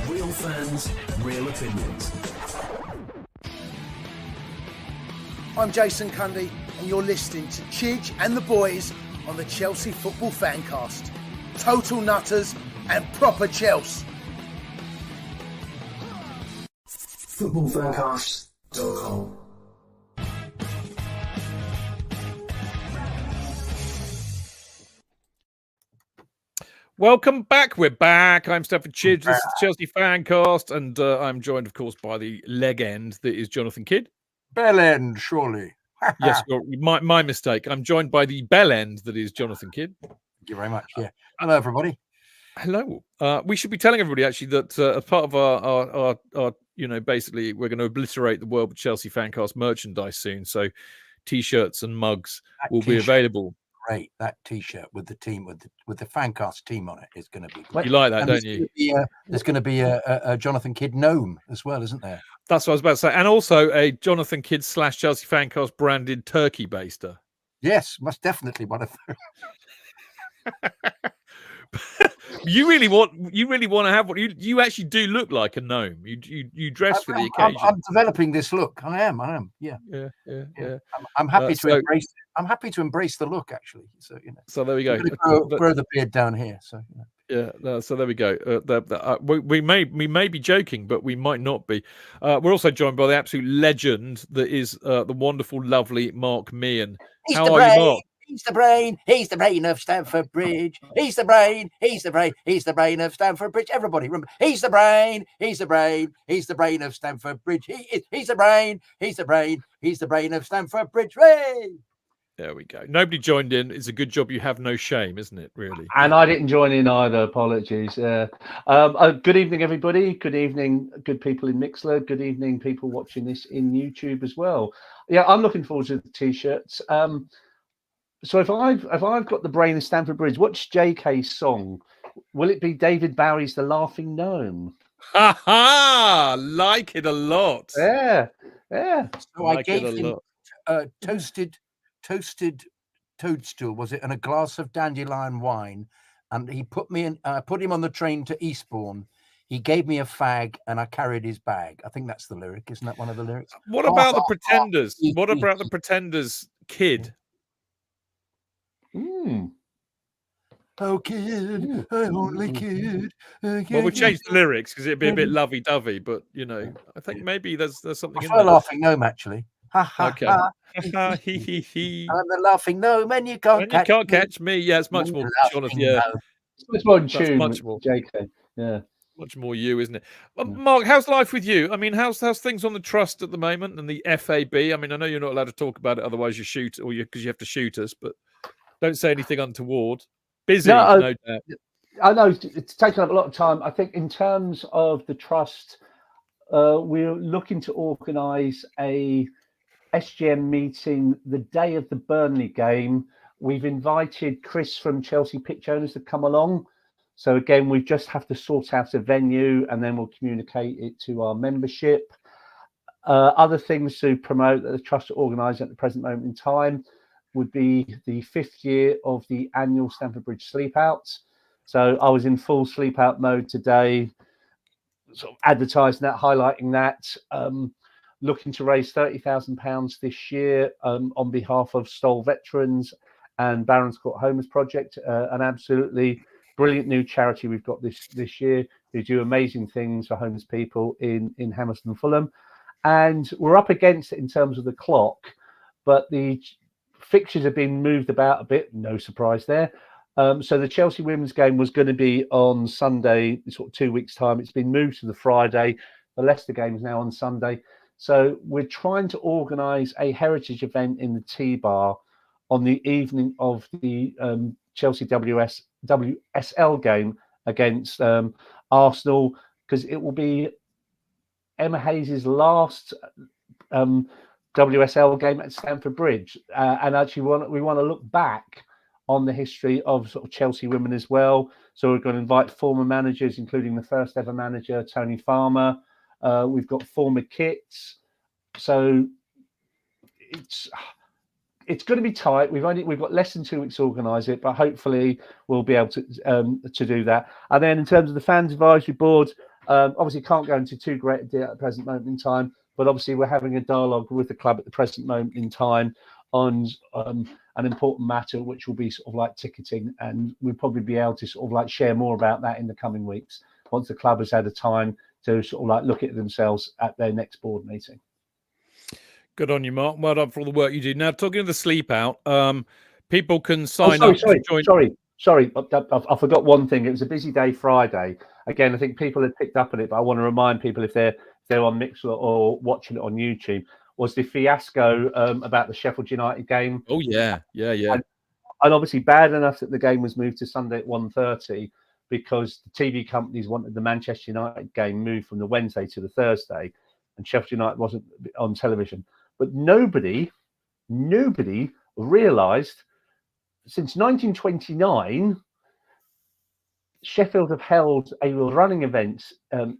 Real fans, real opinions. I'm Jason Cundy, and you're listening to Chidge and the boys on the Chelsea Football Fancast. Total nutters and proper Chelsea. Footballfancast.com. Welcome back. We're back. I'm Stamford Chidge. This is the Chelsea Fancast, and I'm joined, of course, by the leg end that is Jonathan Kydd. Bell end, surely. Yes, my mistake. I'm joined by the bell end that is Jonathan Kydd. Thank you very much. Yeah. Hello, everybody. Hello. We should be telling everybody actually that as part of our basically we're going to obliterate the World Chelsea Fancast merchandise soon. So T-shirts and mugs will be available. Great, that T-shirt with the team with the Fancast team on it is going to be great. You like that, don't you? There's going to be a Jonathan Kydd gnome as well, isn't there? That's what I was about to say, and also a Jonathan Kydd / Chelsea Fancast branded turkey baster. Yes, most definitely one of those. You really want to have what you actually do look like a gnome. You dress for the occasion. I'm developing this look. I am. Yeah. I'm happy to embrace it. I'm happy to embrace the look, actually. So So there we go. Grow the beard down here. So so there we go. We may be joking, but we might not be. We're also joined by the absolute legend that is the wonderful, lovely Mark Meehan. How are you, Mark? He's the brain. He's the brain of Stamford Bridge. He's the brain. He's the brain. He's the brain of Stamford Bridge. Everybody remember, he's the brain. He's the brain. He's the brain of Stamford Bridge. He's the brain. He's the brain. He's the brain of Stamford Bridge. Hey! There we go. Nobody joined in. It's a good job you have no shame, isn't it, really? And I didn't join in either. Apologies. Good evening, everybody. Good evening, good people in Mixler. Good evening, people watching this in YouTube as well. Yeah, I'm looking forward to the T-shirts. So if I've got the brain of Stamford Bridge, what's JK's song? Will it be David Bowie's "The Laughing Gnome"? Ha ha! Like it a lot. Yeah. So I gave him toasted toadstool, was it, and a glass of dandelion wine, and he put him on the train to Eastbourne. He gave me a fag, and I carried his bag. I think that's the lyric, isn't that one of the lyrics? What about the Pretenders? What about the Pretenders, Kid? Oh, kid, I only kid. Well, we'll change the lyrics because it'd be a bit lovey-dovey, but I think maybe there's something in there. Laughing gnome, actually. Ha ha. Okay. Ha. He he. I'm the laughing gnome, and you can't catch me. Yeah, it's much more Jonathan. Yeah, it's more in tune. Much more JK. Yeah. Much more you, isn't it? Mark, how's life with you? I mean, how's things on the trust at the moment and the FAB? I mean, I know you're not allowed to talk about it, otherwise you shoot, or because you have to shoot us. But don't say anything untoward. Busy, no doubt. I know it's taken up a lot of time. I think in terms of the trust, we're looking to organise a SGM meeting the day of the Burnley game. We've invited Chris from Chelsea Pitch Owners to come along. So again, we just have to sort out a venue and then we'll communicate it to our membership. Other things to promote that the trust are organising at the present moment in time would be the 5th year of the annual Stamford Chidge Sleep Out. So I was in full sleep out mode today, sort of advertising that, highlighting that, looking to raise £30,000 this year on behalf of Stoll Veterans and Barons Court Homeless Project, an absolutely brilliant new charity we've got this year who do amazing things for homeless people in Hammersmith and Fulham. And we're up against it in terms of the clock, but the fixtures have been moved about a bit. No surprise there. So the Chelsea women's game was going to be on Sunday, sort of 2 weeks' time. It's been moved to the Friday. The Leicester game is now on Sunday. So we're trying to organise a heritage event in the T-Bar on the evening of the Chelsea WSL game against Arsenal, because it will be Emma Hayes' last WSL game at Stamford Chidge, and actually we want to look back on the history of sort of Chelsea women as well. So we're going to invite former managers, including the first ever manager Tony Farmer. We've got former kits, so it's going to be tight. We've got less than 2 weeks to organise it, but hopefully we'll be able to do that. And then in terms of the fans advisory board, obviously can't go into too great a deal at the present moment in time, but obviously we're having a dialogue with the club at the present moment in time on an important matter, which will be sort of like ticketing, and we'll probably be able to sort of like share more about that in the coming weeks once the club has had a time to sort of like look at themselves at their next board meeting. Good on you, Mark. Well done for all the work you do. Now, talking of the sleep out, people can sign up to join. Sorry, I forgot one thing. It was a busy day Friday. Again, I think people had picked up on it, but I want to remind people if they're on Mixer or watching it on YouTube, was the fiasco about the Sheffield United game. Oh, yeah. And obviously bad enough that the game was moved to Sunday at 1:30 because the TV companies wanted the Manchester United game moved from the Wednesday to the Thursday, and Sheffield United wasn't on television. But nobody realised since 1929, Sheffield have held a running events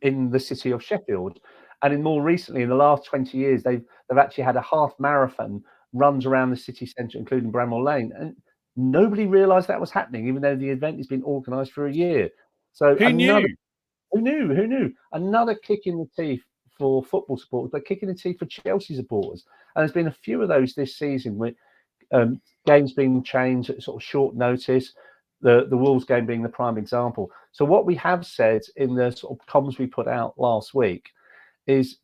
in the city of Sheffield. And more recently, in the last 20 years, they've actually had a half marathon runs around the city centre, including Bramwell Lane. And nobody realised that was happening, even though the event has been organised for a year. So Who knew? Another kick in the teeth for football supporters, but kick in the teeth for Chelsea supporters. And there's been a few of those this season with games being changed at sort of short notice, the Wolves game being the prime example. So what we have said in the sort of comms we put out last week is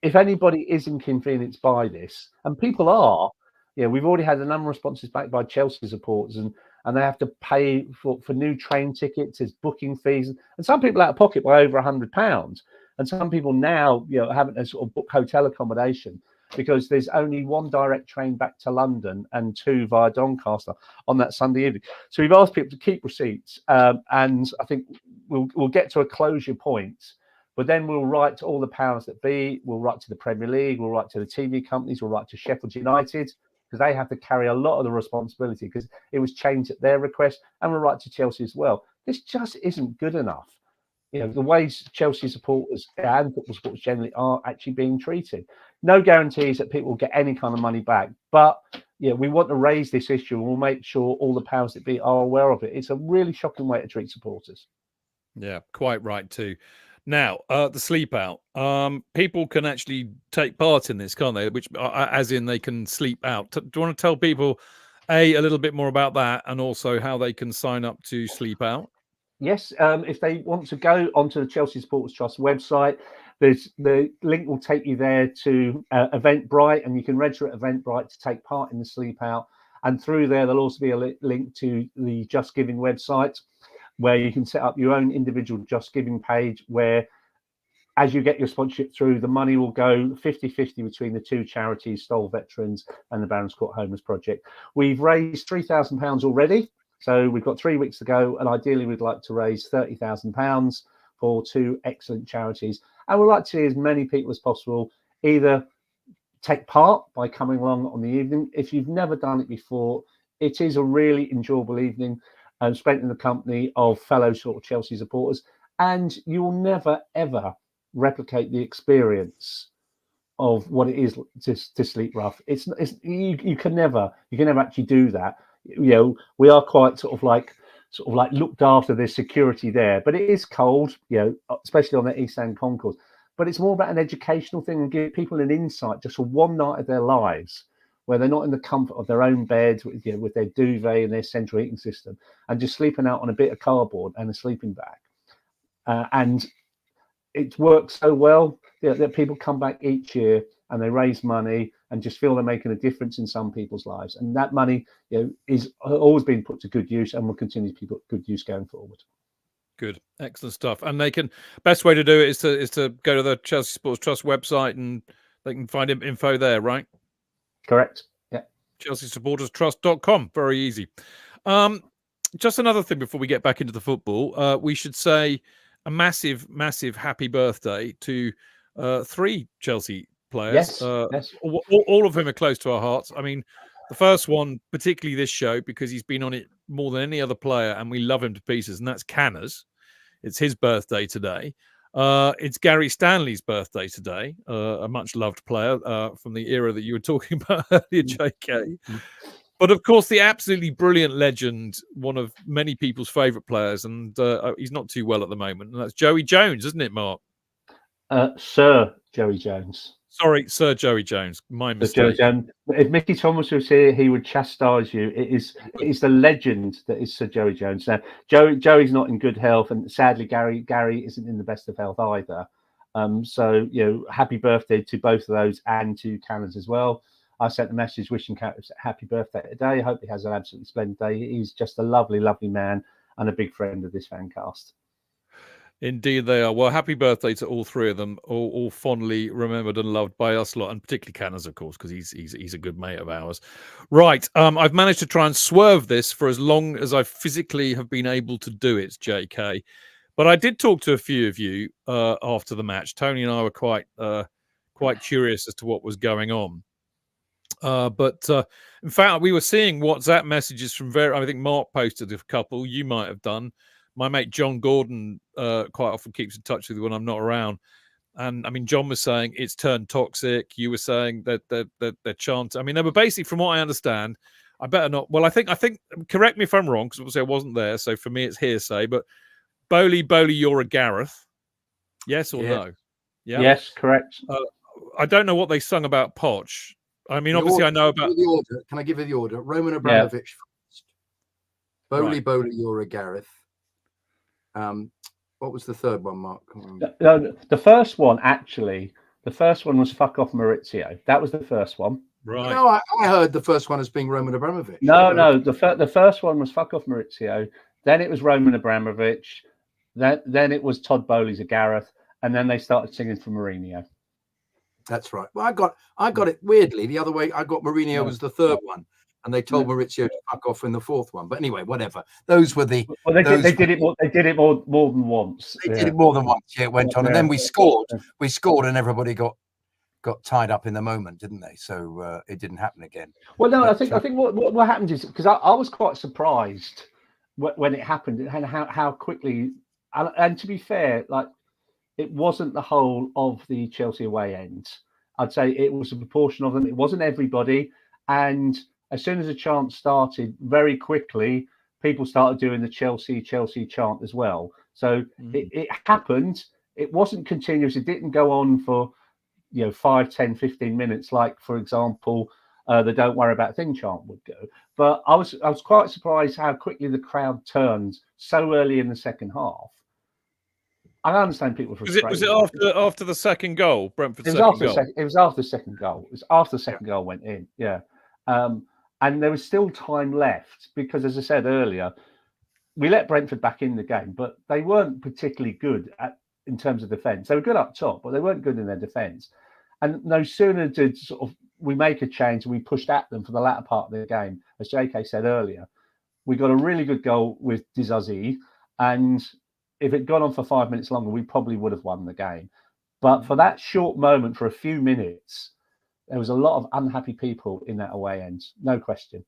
if anybody is inconvenienced by this, and people are, we've already had a number of responses back by Chelsea supporters, and they have to pay for new train tickets, there's booking fees, and some people out of pocket by over £100. And some people now, having to sort of book hotel accommodation because there's only one direct train back to London and 2 via Doncaster on that Sunday evening. So we've asked people to keep receipts, and I think we'll get to a closure point. But then we'll write to all the powers that be. We'll write to the Premier League. We'll write to the TV companies. We'll write to Sheffield United because they have to carry a lot of the responsibility because it was changed at their request. And we'll write to Chelsea as well. This just isn't good enough. The ways Chelsea supporters and football supporters generally are actually being treated. No guarantees that people will get any kind of money back. But we want to raise this issue and we'll make sure all the powers that be are aware of it. It's a really shocking way to treat supporters. Yeah, quite right too. Now, the sleep out. People can actually take part in this, can't they? Which, as in, they can sleep out. Do you want to tell people a little bit more about that, and also how they can sign up to sleep out? Yes, if they want to go onto the Chelsea Supporters Trust website, the link will take you there to Eventbrite, and you can register at Eventbrite to take part in the sleep out. And through there, there'll also be a link to the Just Giving website, where you can set up your own individual Just Giving page where, as you get your sponsorship through, the money will go 50-50 between the two charities, Stoll Veterans and the Barons Court Homeless Project. We've raised £3,000 already, So we've got 3 weeks to go, and ideally we'd like to raise £30,000 for 2 excellent charities. And we'd like to see as many people as possible either take part by coming along on the evening. If you've never done it before, it is a really enjoyable evening spent in the company of fellow sort of Chelsea supporters, and you'll never ever replicate the experience of what it is to sleep rough. You can never actually do that. We are quite sort of like looked after. There's security there, but it is cold, especially on the East End concourse. But it's more about an educational thing and give people an insight just for one night of their lives where they're not in the comfort of their own bed with their duvet and their central heating system and just sleeping out on a bit of cardboard and a sleeping bag. And it works so well that people come back each year and they raise money and just feel they're making a difference in some people's lives. And that money is always been put to good use and will continue to be put to good use going forward. Good, excellent stuff. And best way to do it is to go to the Chelsea Sports Trust website and they can find info there, right? Correct. Yeah. ChelseaSupportersTrust.com. Very easy. Just another thing before we get back into the football, we should say a massive, massive happy birthday to 3 Chelsea players. Yes. All of whom are close to our hearts. I mean, the first one, particularly this show, because he's been on it more than any other player, and we love him to pieces, and that's Canners. It's his birthday today. It's Gary Stanley's birthday today, a much-loved player from the era that you were talking about earlier, JK. But, of course, the absolutely brilliant legend, one of many people's favourite players, and he's not too well at the moment, and that's Joey Jones, isn't it, Mark? Sir Joey Jones. Sorry, Sir Joey Jones. My mistake. If Mickey Thomas was here, he would chastise you. It is the legend that is Sir Joey Jones. Now, Joey's not in good health, and sadly, Gary isn't in the best of health either. So, happy birthday to both of those and to Canners as well. I sent a message wishing Canners happy birthday today. I hope he has an absolutely splendid day. He's just a lovely, lovely man and a big friend of this FanCast. Indeed they are. Well, happy birthday to all 3 of them, all fondly remembered and loved by us lot, and particularly Canners, of course, because he's a good mate of ours. Right, I've managed to try and swerve this for as long as I physically have been able to do it, JK. But I did talk to a few of you after the match. Tony and I were quite curious as to what was going on. But in fact, we were seeing WhatsApp messages from I think Mark posted a couple. You might have done. My mate John Gordon quite often keeps in touch with you when I'm not around. And I mean, John was saying it's turned toxic. You were saying that they're chanting. I mean, they were basically, from what I understand, I better not. Well, I think, correct me if I'm wrong, because obviously I wasn't there. So for me, it's hearsay. But Bowley, you're a Gareth. Yes or no? Yeah. Yes, correct. I don't know what they sung about Poch. I mean, obviously, I know about the order. Can I give you the order? Roman Abramovich first. Bowley, you're a Gareth. What was the third one, Mark? The first one, actually, was fuck off Maurizio. That was the first one. Right. No, I heard the first one as being Roman Abramovich. No. The first one was fuck off Maurizio. Then it was Roman Abramovich. Then it was Todd Bowley's a Gareth, and then they started singing for Mourinho. That's right. Well, I got it weirdly the other way. I got Mourinho was the third one, and they told Maurizio to fuck off in the fourth one. But anyway, whatever. Those were the. Well, they did it more than once. They did it more than once. Yeah, it went on, and then we scored. We scored, and everybody got tied up in the moment, didn't they? So it didn't happen again. Well, no, I think what happened is because I was quite surprised when it happened and how quickly. And to be fair, like. It wasn't the whole of the Chelsea away end. I'd say it was a proportion of them. It wasn't everybody. And as soon as the chant started, very quickly, people started doing the Chelsea chant as well. So it happened. It wasn't continuous. It didn't go on for 5, 10, 15 minutes, like, for example, the Don't Worry About a Thing chant would go. But I was quite surprised how quickly the crowd turned so early in the second half. I understand people frustrated. Was it after the second goal, Brentford's second goal? It was after the second goal. It was after the second goal went in, yeah. And there was still time left because, as I said earlier, we let Brentford back in the game, but they weren't particularly good in terms of defence. They were good up top, but they weren't good in their defence. And no sooner did we make a change and we pushed at them for the latter part of the game, as JK said earlier, We got a really good goal with Dizazi, and if it'd gone on for 5 minutes longer, we probably would have won the game. But for that short moment, for a few minutes, there was a lot of unhappy people in that away end, no question.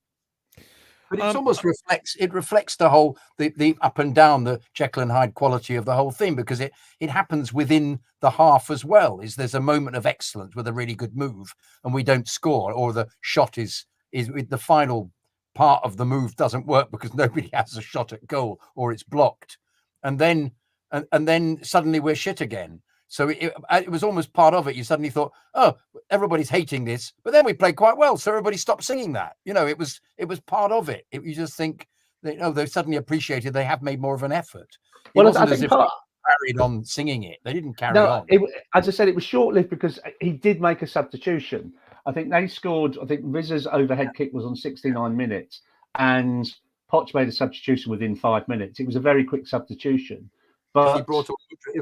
But it almost reflects the whole the up and down, the Jekyll and Hyde quality of the whole thing, because it happens within the half as well. There's a moment of excellence with a really good move and we don't score, or the shot is the final part of the move doesn't work because nobody has a shot at goal or it's blocked, and then suddenly we're shit again. So it was almost part of it. You suddenly thought, oh, everybody's hating this, but then we played quite well, so everybody stopped singing that. It was part of it. You just think they suddenly appreciated they have made more of an effort. It wasn't as if they carried on singing it. They didn't carry on. As I said, it was short-lived because he did make a substitution. I think they scored. I think Rizza's overhead kick was on 69 minutes, and Poch made a substitution within 5 minutes. It was a very quick substitution. But he brought on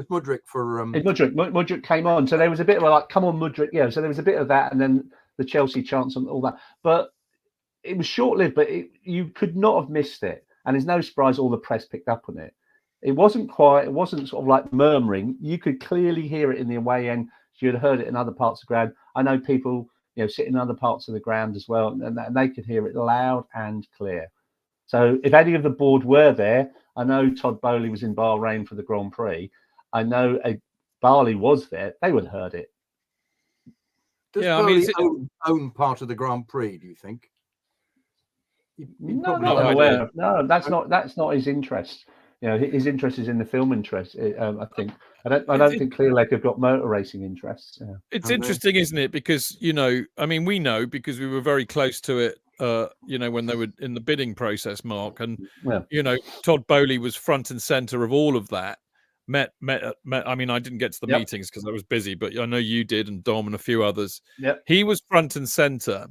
Mudryk for Mudryk came on, so there was a bit of like, come on, Mudryk, yeah. So there was a bit of that, and then the Chelsea chance and all that. But it was short-lived. But you could not have missed it, and there's no surprise all the press picked up on it. It wasn't quiet. It wasn't sort of like murmuring. You could clearly hear it in the away end. You'd heard it in other parts of the ground. I know people, sitting in other parts of the ground as well, and they could hear it loud and clear. So if any of the board were there, I know Todd Bowley was in Bahrain for the Grand Prix. I know Barley was there. They would have heard it. Does Bowley own part of the Grand Prix, do you think? No, that's not his interest. His interest is in the film interest. I think. I don't think Clear Lake have got motor racing interests. Yeah. It's interesting, isn't it? Because we know because we were very close to it. When they were in the bidding process, Mark, and Todd Bowley was front and center of all of that. Met. I mean, I didn't get to the meetings because I was busy, but I know you did, and Dom and a few others. Yep. He was front and center,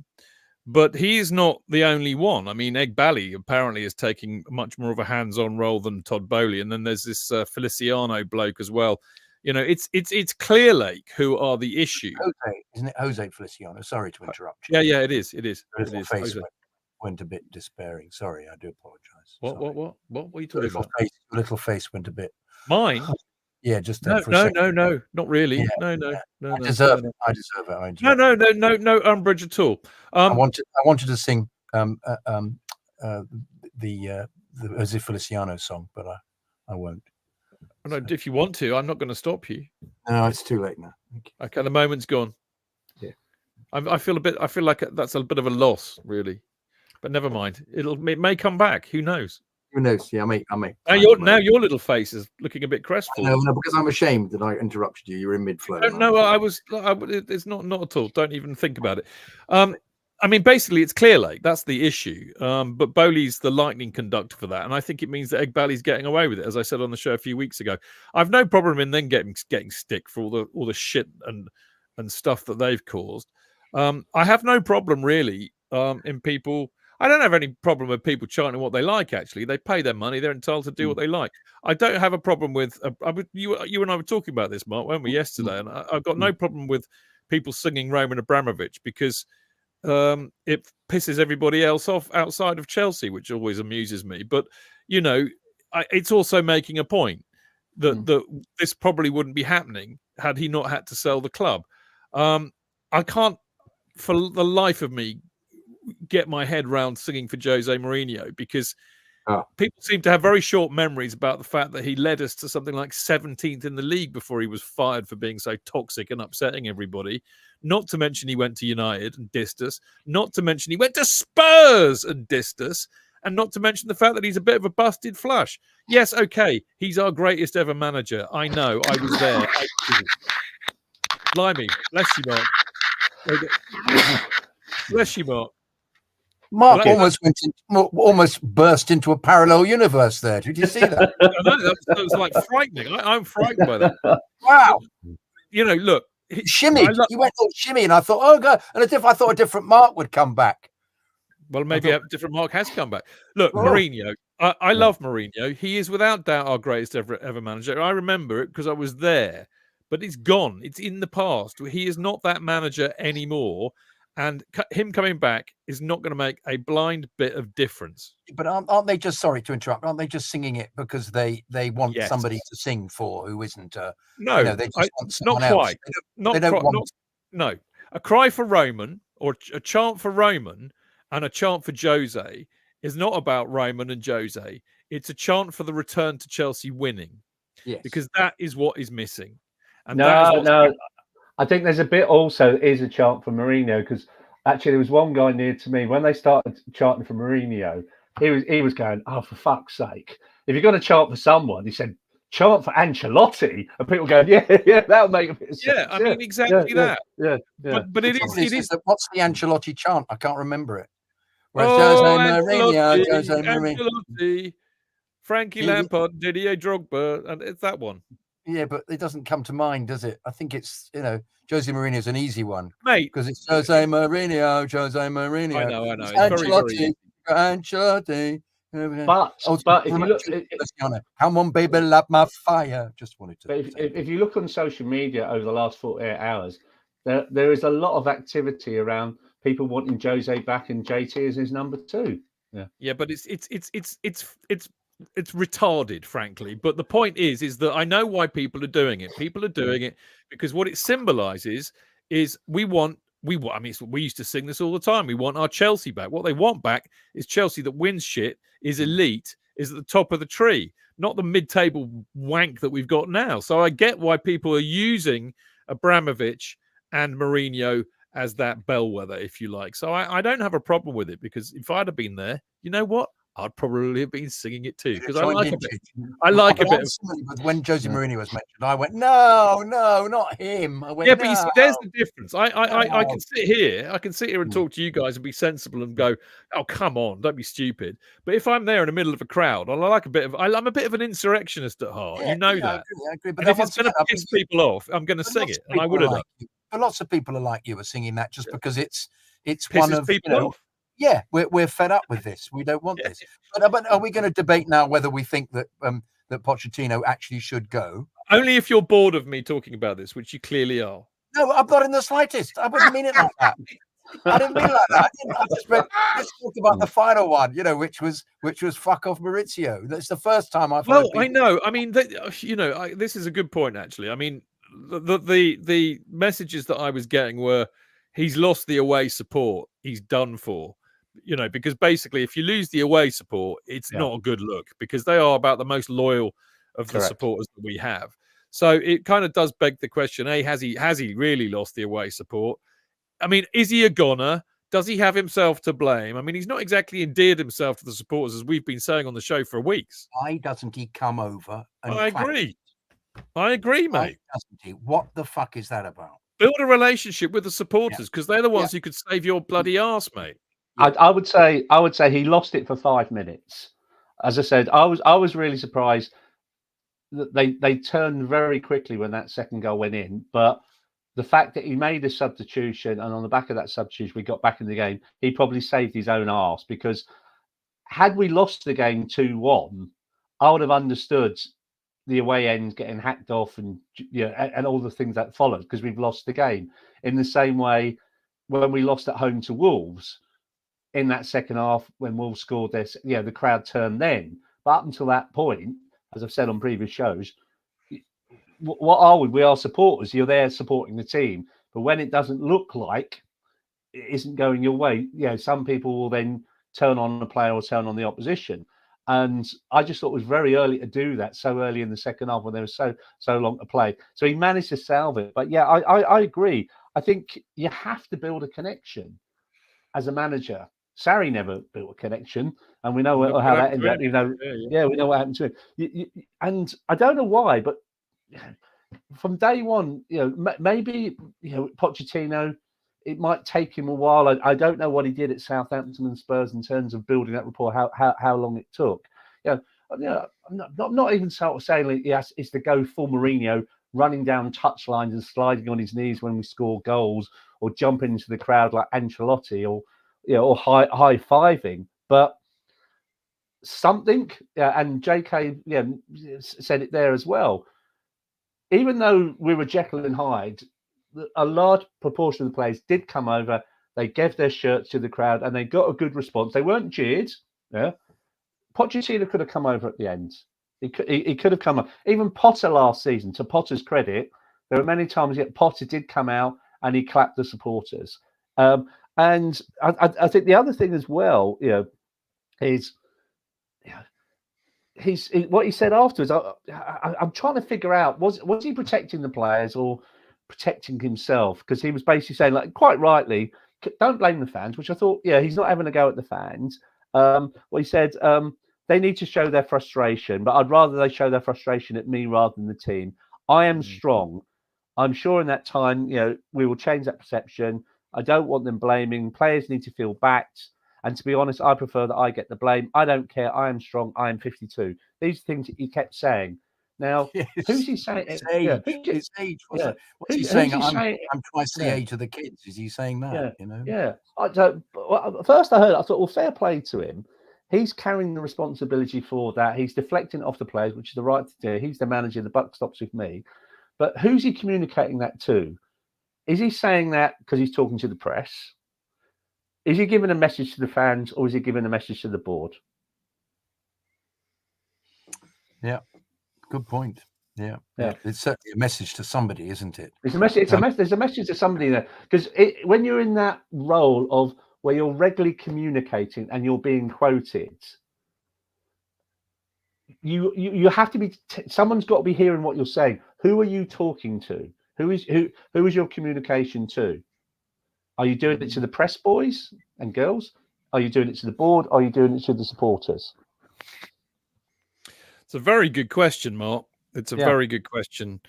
but he's not the only one. I mean, Egbali apparently is taking much more of a hands-on role than Todd Bowley, and then there's this Feliciano bloke as well. It's Clear Lake who are the issue. Isn't it Jose Feliciano? Sorry to interrupt you. Yeah, it is. It is. Your face went a bit despairing. Sorry, I do apologise. What were you talking about? Your little face went a bit. Mine? Yeah, just no, not really. Yeah, no. I deserve it. No umbrage at all. I wanted to sing the Jose Feliciano song, but I won't. No, if you want to, I'm not going to stop you. No, it's too late now. Okay, the moment's gone. Yeah, I feel like that's a bit of a loss, really. But never mind. It may come back. Who knows? Who knows? Yeah, I may. Now your little face is looking a bit crestfallen. No, because I'm ashamed that I interrupted you. You were in mid-flow. No, I was. It's not at all. Don't even think about it. I mean, basically, it's Clear Lake. That's the issue. But Bowley's the lightning conductor for that, and I think it means that Egbali's getting away with it. As I said on the show a few weeks ago, I've no problem in then getting stick for all the shit and stuff that they've caused. I have no problem really in people. I don't have any problem with people chanting what they like. Actually, they pay their money; they're entitled to do what they like. I don't have a problem with. You and I were talking about this, Mark, weren't we, yesterday? And I've got no problem with people singing Roman Abramovich because it pisses everybody else off outside of Chelsea, which always amuses me. But it's also making a point that this probably wouldn't be happening had he not had to sell the club. I can't, for the life of me, get my head round singing for Jose Mourinho because people seem to have very short memories about the fact that he led us to something like 17th in the league before he was fired for being so toxic and upsetting everybody. Not to mention he went to United and dissed us. Not to mention he went to Spurs and dissed us. And not to mention the fact that he's a bit of a busted flush. Yes, okay, he's our greatest ever manager. I know, I was there. Blimey, bless you, Mark. Bless you, Mark. Mark almost burst into a parallel universe there. Did you see that? I know, that was like frightening. I'm frightened by that. Wow. Look. Shimmy. You went all shimmy, and I thought, oh, God. And as if I thought a different Mark would come back. Well, maybe a different Mark has come back. Look, Mourinho. I love Mourinho. He is without doubt our greatest ever manager. I remember it because I was there. But it's gone. It's in the past. He is not that manager anymore. and him coming back is not going to make a blind bit of difference. But aren't they just, sorry to interrupt, aren't they just singing it because they want Yes. somebody to sing for who isn't? No, you know, they just want not someone else. quite. They don't want. No, a cry for Roman or a chant for Roman and a chant for Jose is not about Roman and Jose. It's a chant for the return to Chelsea winning. Yes. Because that is what is missing. And no. I think there's a bit also is a chant for Mourinho, because actually there was one guy near to me when they started chanting for Mourinho. He was going, "Oh, for fuck's sake! If you're going to chant for someone," he said, "chant for Ancelotti," and people going, "Yeah, that'll make a bit of sense." Yeah, I mean exactly that. Yeah. But it is. What's the Ancelotti chant? I can't remember it. Whereas Jose Mourinho. Ancelotti, Frankie Lampard, Didier Drogba, and it's that one. Yeah, but it doesn't come to mind, does it? I think it's, Jose Mourinho is an easy one, mate, because it's Jose Mourinho. I know. It's Ancelotti, Ancelotti. But if you look, come on, baby, light my fire. Just wanted to. But if you look on social media over the last 48 hours, there is a lot of activity around people wanting Jose back and JT as his number 2. Yeah, but it's retarded, frankly. But the point is that I know why people are doing it. People are doing it because what it symbolizes is we used to sing this all the time. We want our Chelsea back. What they want back is Chelsea that wins shit, is elite, is at the top of the tree, not the mid-table wank that we've got now. So I get why people are using Abramovich and Mourinho as that bellwether, if you like. So I don't have a problem with it, because if I'd have been there, you know what? I'd probably have been singing it too, because I like a bit. I like a bit of. When Jose Mourinho was mentioned, I went, no, not him. I went, yeah, but you see, there's the difference. I can sit here, and talk to you guys and be sensible and go, oh come on, don't be stupid. But if I'm there in the middle of a crowd, I'm a bit of an insurrectionist at heart. Yeah, that. I agree. But if it's going to piss people off, I'm going to sing it, and I would have done. But lots of people are like you are singing that just because it's pisses one of people off. Yeah, we're fed up with this. We don't want this. But are we going to debate now whether we think that that Pochettino actually should go? Only if you're bored of me talking about this, which you clearly are. No, I'm not in the slightest. I wouldn't mean it like that. I didn't mean it like that. I just meant, let's talk about the final one, which was fuck off Maurizio. That's the first time I've heard. I know. I mean, this is a good point actually. I mean, the messages that I was getting were, he's lost the away support, he's done for. Because basically, if you lose the away support, it's not a good look, because they are about the most loyal of the supporters that we have. So it kind of does beg the question: has he really lost the away support? I mean, is he a goner? Does he have himself to blame? I mean, he's not exactly endeared himself to the supporters, as we've been saying on the show for weeks. Why doesn't he come over? And I agree, mate. Why doesn't he? What the fuck is that about? Build a relationship with the supporters, because they're the ones who could save your bloody arse, mate. I would say he lost it for 5 minutes. As I said, I was really surprised that they turned very quickly when that second goal went in. But the fact that he made a substitution, and on the back of that substitution we got back in the game, he probably saved his own arse, because had we lost the game 2-1, I would have understood the away end getting hacked off and and all the things that followed, because we've lost the game. In the same way, when we lost at home to Wolves, in that second half, when Wolves scored this, the crowd turned then. But up until that point, as I've said on previous shows, what are we? We are supporters. You're there supporting the team. But when it doesn't look like it isn't going your way, some people will then turn on the player or turn on the opposition. And I just thought it was very early to do that, so early in the second half when there was so long to play. So he managed to salve it. But I agree. I think you have to build a connection as a manager. Sarri never built a connection, and we know how that ended up. We know what happened to him. And I don't know why, but from day one, maybe Pochettino, it might take him a while. I don't know what he did at Southampton and Spurs in terms of building that rapport. How long it took. I'm not even sort of saying it's the go full Mourinho, running down touch lines and sliding on his knees when we score goals, or jumping into the crowd like Ancelotti, or high-fiving, but something, and JK said it there as well. Even though we were Jekyll and Hyde, a large proportion of the players did come over, They gave their shirts to the crowd, and they got a good response. They weren't jeered. Yeah, Pochettino could have come over at the end. He could have come up. Even Potter last season, to Potter's credit, there were many times that Potter did come out and he clapped the supporters. And I think the other thing as well, is what he said afterwards. I'm trying to figure out, was he protecting the players or protecting himself? Because he was basically saying, like, quite rightly, don't blame the fans, which I thought, he's not having a go at the fans. He said, they need to show their frustration, but I'd rather they show their frustration at me rather than the team. I am strong. I'm sure in that time, we will change that perception. I don't want them blaming. Players need to feel backed. And to be honest, I prefer that I get the blame. I don't care. I am strong. I am 52. These are things that he kept saying. Now, who's he saying? It's age. It's age. What's he saying? I'm twice the age of the kids. Is he saying that? First I heard, I thought, well, fair play to him. He's carrying the responsibility for that. He's deflecting it off the players, which is the right to do. He's the manager. The buck stops with me. But who's he communicating that to? Is he saying that because he's talking to the press? Is he giving a message to the fans, or is he giving a message to the board? Yeah, good point. Yeah. It's certainly a message to somebody, isn't it? It's a message. There's a message to somebody there, because when you're in that role of where you're regularly communicating and you're being quoted, you have to be. Someone's got to be hearing what you're saying. Who are you talking to? Who is your communication to? Are you doing it to the press boys and girls? Are you doing it to the board? Are you doing it to the supporters? It's a very good question, Mark. It's a very good question.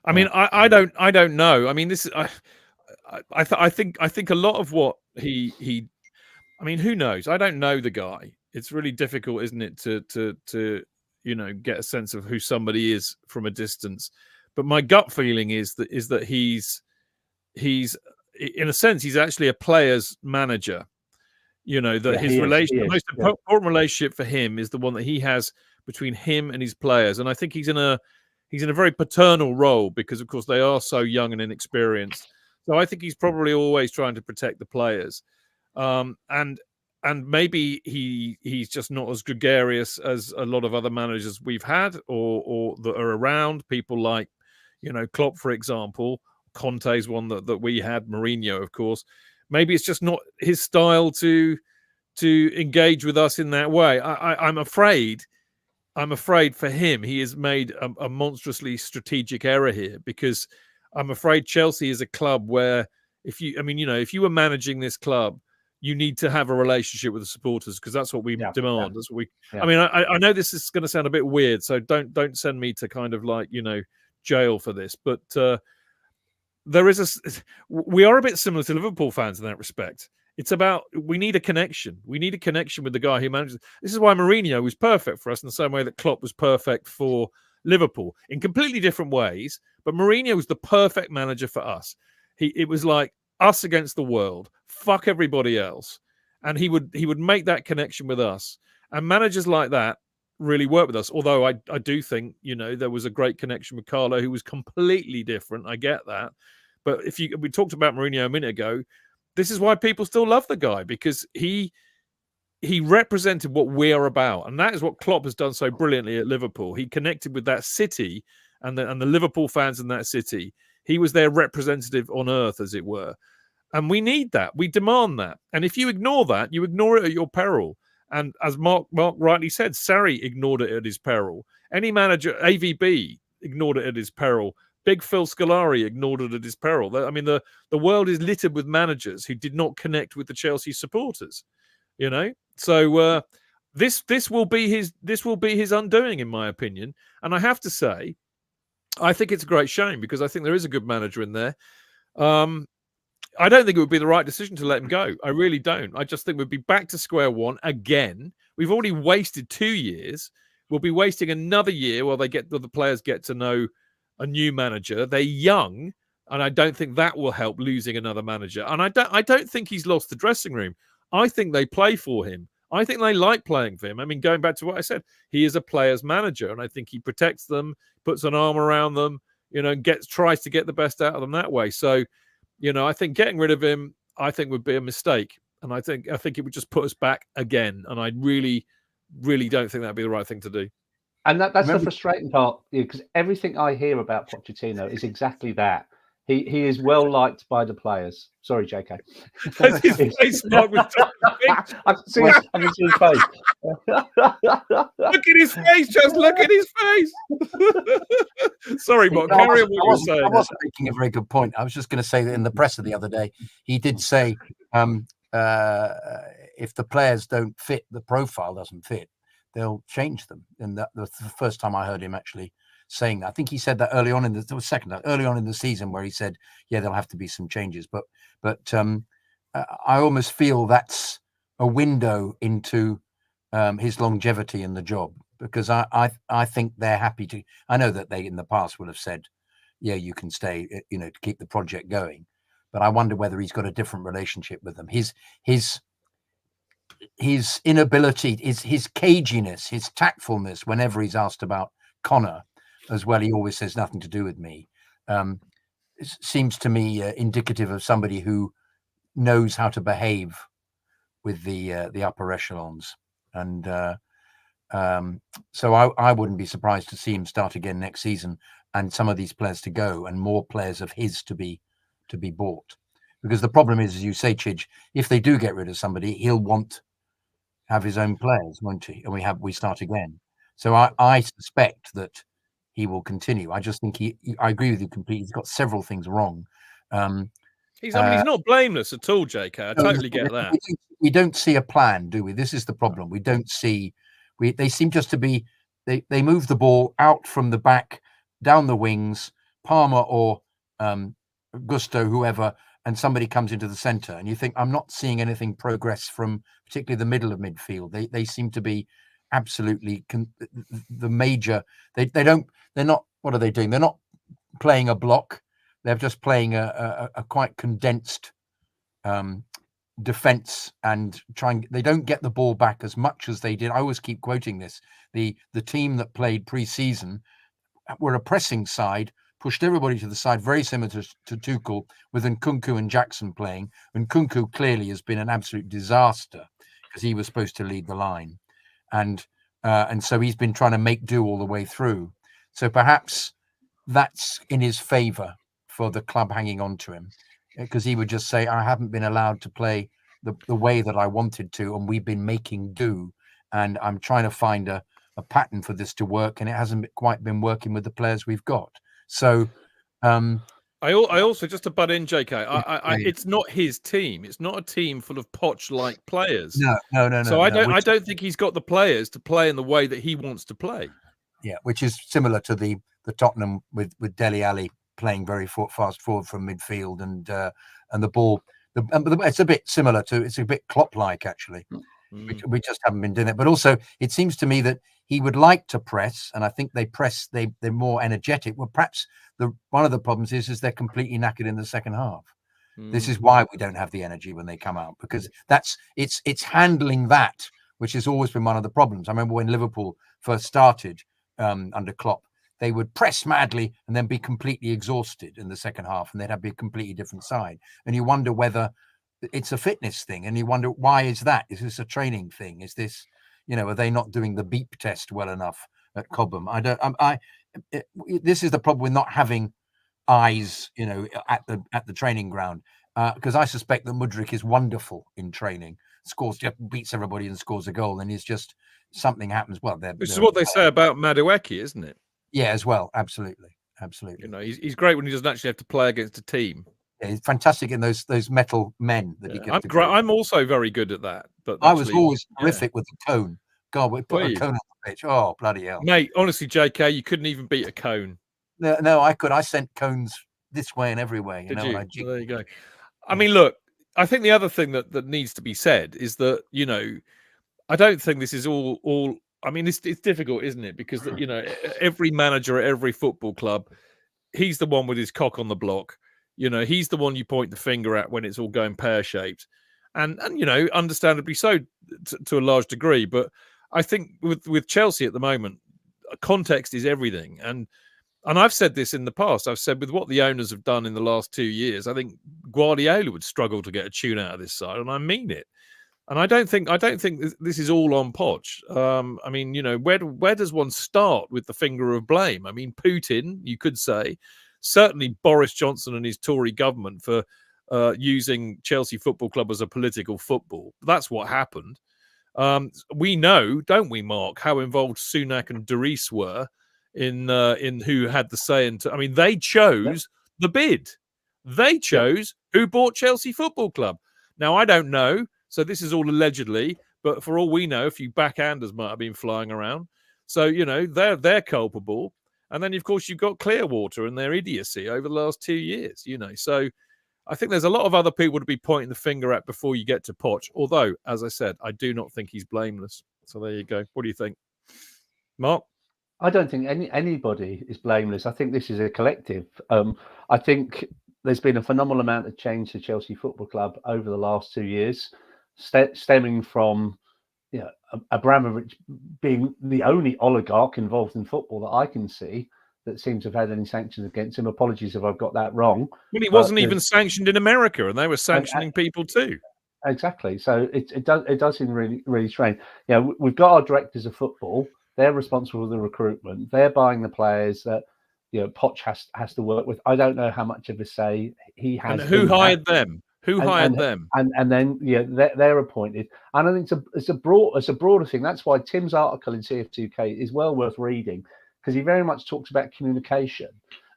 I mean, I don't know. I mean, this is I think a lot of what he I mean, who knows? I don't know the guy. It's really difficult, isn't it, to get a sense of who somebody is from a distance. But my gut feeling is that he's in a sense, he's actually a player's manager. That his relationship, the most important relationship for him is the one that he has between him and his players. And I think he's in a very paternal role because, of course, they are so young and inexperienced. So I think he's probably always trying to protect the players. And maybe he's just not as gregarious as a lot of other managers we've had or that are around. People like, Klopp, for example. Conte's one that we had, Mourinho, of course. Maybe it's just not his style to engage with us in that way. I'm afraid for him, he has made a monstrously strategic error here, because I'm afraid Chelsea is a club where if you were managing this club, you need to have a relationship with the supporters, because that's what we demand. That's what we. I mean, I know this is going to sound a bit weird, so don't send me to kind of like jail for this, but. We are a bit similar to Liverpool fans in that respect. It's about, we need a connection. We need a connection with the guy who manages. This is why Mourinho was perfect for us in the same way that Klopp was perfect for Liverpool in completely different ways. But Mourinho was the perfect manager for us. It was like us against the world. Fuck everybody else. And he would make that connection with us. And managers like that really work with us. Although I do think, there was a great connection with Carlo, who was completely different. I get that. But we talked about Mourinho a minute ago. This is why people still love the guy, because he represented what we are about. And that is what Klopp has done so brilliantly at Liverpool. He connected with that city and the Liverpool fans in that city. He was their representative on earth, as it were. And we need that. We demand that. And if you ignore that, you ignore it at your peril. And as Mark rightly said, Sarri ignored it at his peril. Any manager, AVB, ignored it at his peril. Big Phil Scolari ignored it at his peril. I mean, the world is littered with managers who did not connect with the Chelsea supporters. So this will be his undoing, in my opinion. And I have to say, I think it's a great shame, because I think there is a good manager in there. I don't think it would be the right decision to let him go. I really don't. I just think we'd be back to square one again. We've already wasted 2 years. We'll be wasting another year while the players get to know a new manager. They're young, and I don't think that will help losing another manager. And I don't think he's lost the dressing room. I think they play for him. I think they like playing for him. I mean, going back to what I said, he is a player's manager, and I think he protects them, puts an arm around them, and tries to get the best out of them that way. So, I think getting rid of him, I think would be a mistake, and I think it would just put us back again. And I really, really don't think that'd be the right thing to do. And that's the frustrating part, because everything I hear about Pochettino is exactly that. He is well liked by the players. Sorry, JK. That's his face, Mark, was I can see his face. Look at his face, just look at his face. Sorry, Mark, carry on what you were saying. I wasn't making a very good point. I was just going to say that in the presser the other day, he did say if the players don't fit, the profile doesn't fit, they'll change them. And that was the first time I heard him actually saying that. I think he said that early on in the season, where he said, yeah, there'll have to be some changes. But I almost feel that's a window into his longevity in the job, because I think they're happy to. I know that they in the past would have said, yeah, you can stay, to keep the project going. But I wonder whether he's got a different relationship with them. His inability, his caginess, his tactfulness whenever he's asked about Connor as well, he always says nothing to do with me. It seems to me indicative of somebody who knows how to behave with the upper echelons. And so I wouldn't be surprised to see him start again next season, and some of these players to go, and more players of his to be bought. Because the problem is, as you say, Chidge, if they do get rid of somebody, he'll want to have his own players, won't he? And we start again. So I suspect that he will continue. I just think I agree with you completely. He's got several things wrong. He's not blameless at all, JK. I totally get that. We don't see a plan, do we? This is the problem. We don't see. They seem just to be. They move the ball out from the back, down the wings, Palmer or Gusto, whoever, and somebody comes into the centre, and you think, I'm not seeing anything progress from particularly the middle of midfield. They seem to be absolutely the major. They're not. What are they doing? They're not playing a block. They're just playing a quite condensed defence and trying. They don't get the ball back as much as they did. I always keep quoting this. The team that played pre-season were a pressing side, pushed everybody to the side, very similar to Tuchel, with Nkunku and Jackson playing. And Nkunku clearly has been an absolute disaster, because he was supposed to lead the line, and so he's been trying to make do all the way through. So perhaps that's in his favour for the club hanging on to him, because he would just say, I haven't been allowed to play the way that I wanted to, and we've been making do, and I'm trying to find a pattern for this to work, and it hasn't quite been working with the players we've got. So I also, just to butt in, JK, it's not his team. It's not a team full of Poch-like players. No. So I don't think he's got the players to play in the way that he wants to play. Yeah, which is similar to the Tottenham with Dele Alli playing very fast forward from midfield, and the ball. It's a bit similar to. It's a bit Klopp-like actually. We just haven't been doing it. But also, it seems to me that he would like to press, and I think they press. They're more energetic. Well, perhaps one of the problems is they're completely knackered in the second half. This is why we don't have the energy when they come out, because it's handling that, which has always been one of the problems. I remember when Liverpool first started under Klopp, they would press madly and then be completely exhausted in the second half, and they'd have a completely different side. And you wonder whether it's a fitness thing, and you wonder, why is that? Is this a training thing? Is this, are they not doing the beep test well enough at Cobham? This is the problem with not having eyes, at the training ground, because I suspect that Mudryk is wonderful in training, beats everybody and scores a goal, and it's just something happens. Well, which is what they say about Madueke, isn't it? Yeah, as well. Absolutely. He's great when he doesn't actually have to play against a team. Yeah, he's fantastic in those metal men that he gets. I'm also very good at that. But I was always horrific with the cone. God, we put a cone on the pitch. Oh, bloody hell. Mate, honestly, JK, you couldn't even beat a cone. No, I could. I sent cones this way and every way. Did you? So there you go. I mean, look, I think the other thing that needs to be said is that, I don't think this is all. I mean, it's difficult, isn't it? Because, every manager at every football club, he's the one with his cock on the block. He's the one you point the finger at when it's all going pear-shaped. And understandably so to a large degree. But I think with Chelsea at the moment, context is everything. And and I've said this in the past. I've said with what the owners have done in the last 2 years, I think Guardiola would struggle to get a tune out of this side, and I mean it. And I don't think this is all on Poch. I mean, where does one start with the finger of blame? I mean, Putin, you could say, certainly Boris Johnson and his Tory government for using Chelsea Football Club as a political football. That's what happened. We know, don't we, Mark, how involved Sunak and Doris were in who had the say. I mean, they chose the bid. They chose who bought Chelsea Football Club. Now, I don't know. So this is all allegedly, but for all we know, a few backhanders might have been flying around. So, they're culpable. And then, of course, you've got Clearwater and their idiocy over the last 2 years, So I think there's a lot of other people to be pointing the finger at before you get to Poch. Although, as I said, I do not think he's blameless. So there you go. What do you think, Mark? I don't think anybody is blameless. I think this is a collective. I think there's been a phenomenal amount of change to Chelsea Football Club over the last 2 years. Stemming from Abramovich being the only oligarch involved in football that I can see that seems to have had any sanctions against him. Apologies if I've got that wrong. Well, he wasn't even sanctioned in America, and they were sanctioning people too. Exactly. So it does seem really, really strange. We've got our directors of football. They're responsible for the recruitment. They're buying the players that Poch has to work with. I don't know how much of a say he has. And who hired them? Who hired them? And then they're appointed. And I think it's a broader thing. That's why Tim's article in CF2K is well worth reading, because he very much talks about communication.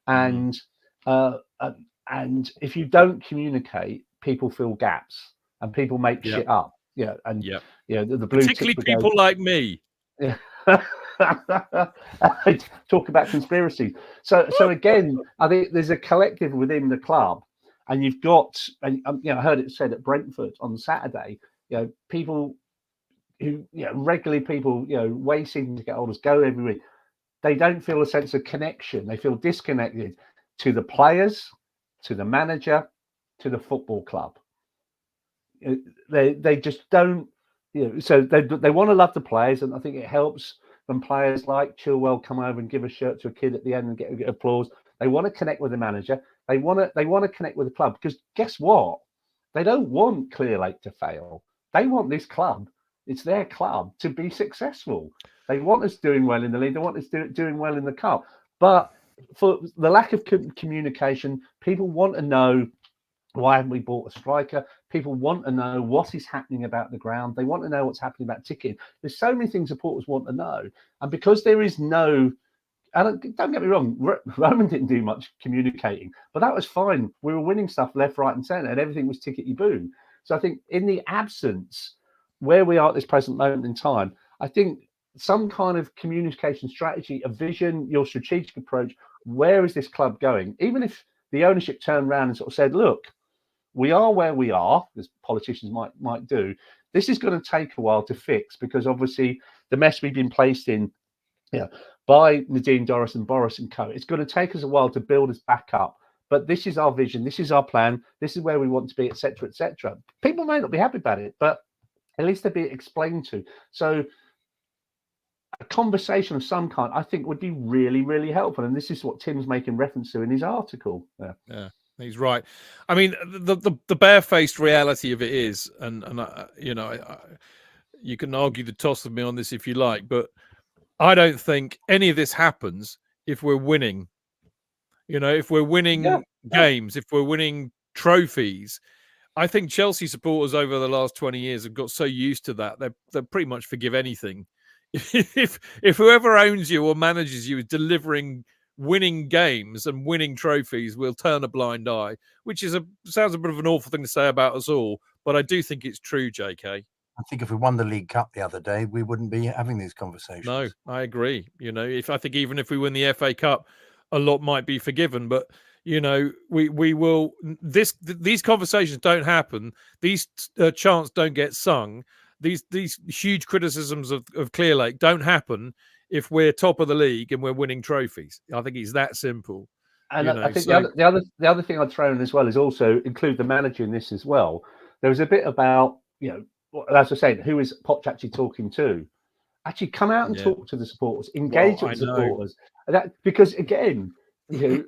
And if you don't communicate, people fill gaps and people make shit up. The blue particularly people like me. Yeah. Talk about conspiracy. So again, I think there's a collective within the club. And you've got, I heard it said at Brentford on Saturday, people who, regularly people, way season ticket holders go every week. They don't feel a sense of connection. They feel disconnected to the players, to the manager, to the football club. They just don't, so they want to love the players. And I think it helps when players like Chilwell come over and give a shirt to a kid at the end and get applause. They want to connect with the manager. They want to connect with the club, because guess what? They don't want Clear Lake to fail. They want this club. It's their club to be successful. They want us doing well in the league. They want us doing well in the cup. But for the lack of communication, people want to know, why haven't we bought a striker? People want to know what is happening about the ground. They want to know what's happening about ticketing. There's so many things supporters want to know. And because there is no... And don't get me wrong, Roman didn't do much communicating, but that was fine. We were winning stuff left, right, and centre, and everything was tickety-boo. So I think in the absence, where we are at this present moment in time, I think some kind of communication strategy, a vision, your strategic approach, where is this club going? Even if the ownership turned around and sort of said, look, we are where we are, as politicians might do, this is going to take a while to fix, because obviously the mess we've been placed in, by Nadine Dorries and Boris and co. It's going to take us a while to build us back up. But this is our vision. This is our plan. This is where we want to be, etc., etc. People may not be happy about it, but at least they'll be explained to. So a conversation of some kind, I think, would be really, really helpful. And this is what Tim's making reference to in his article. Yeah, he's right. I mean, the barefaced reality of it is, and you can argue the toss of me on this if you like, but I don't think any of this happens if we're winning. If we're winning games, if we're winning trophies. I think Chelsea supporters over the last 20 years have got so used to that, they pretty much forgive anything. If whoever owns you or manages you is delivering winning games and winning trophies, we'll turn a blind eye, which sounds a bit of an awful thing to say about us all, but I do think it's true, JK. I think if we won the League Cup the other day, we wouldn't be having these conversations. No, I agree. I think even if we win the FA Cup, a lot might be forgiven. But we will. These conversations don't happen. These chants don't get sung. These huge criticisms of Clear Lake don't happen if we're top of the league and we're winning trophies. I think it's that simple. And I think the other thing I'd throw in as well is also include the manager in this as well. There was a bit about as I said, who is Poch actually talking to? Actually, come out and Yeah. talk to the supporters, engage Well, with the I know. supporters. Because again, you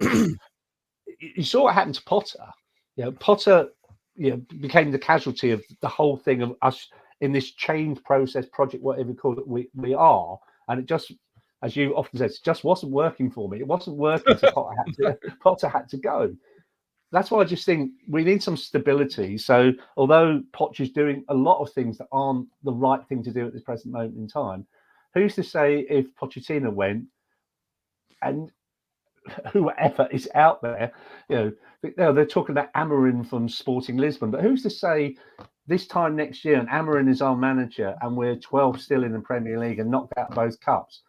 saw what happened to Potter. Potter, became the casualty of the whole thing of us in this change process project, whatever you call it. We are, and it just, as you often said, it just wasn't working for me. It wasn't working, so Potter had to go. That's why I just think we need some stability. So although Poch is doing a lot of things that aren't the right thing to do at this present moment in time, who's to say if Pochettino went and whoever is out there, they're talking about Amorim from Sporting Lisbon, but who's to say this time next year and Amorim is our manager and we're 12 still in the Premier League and knocked out both cups,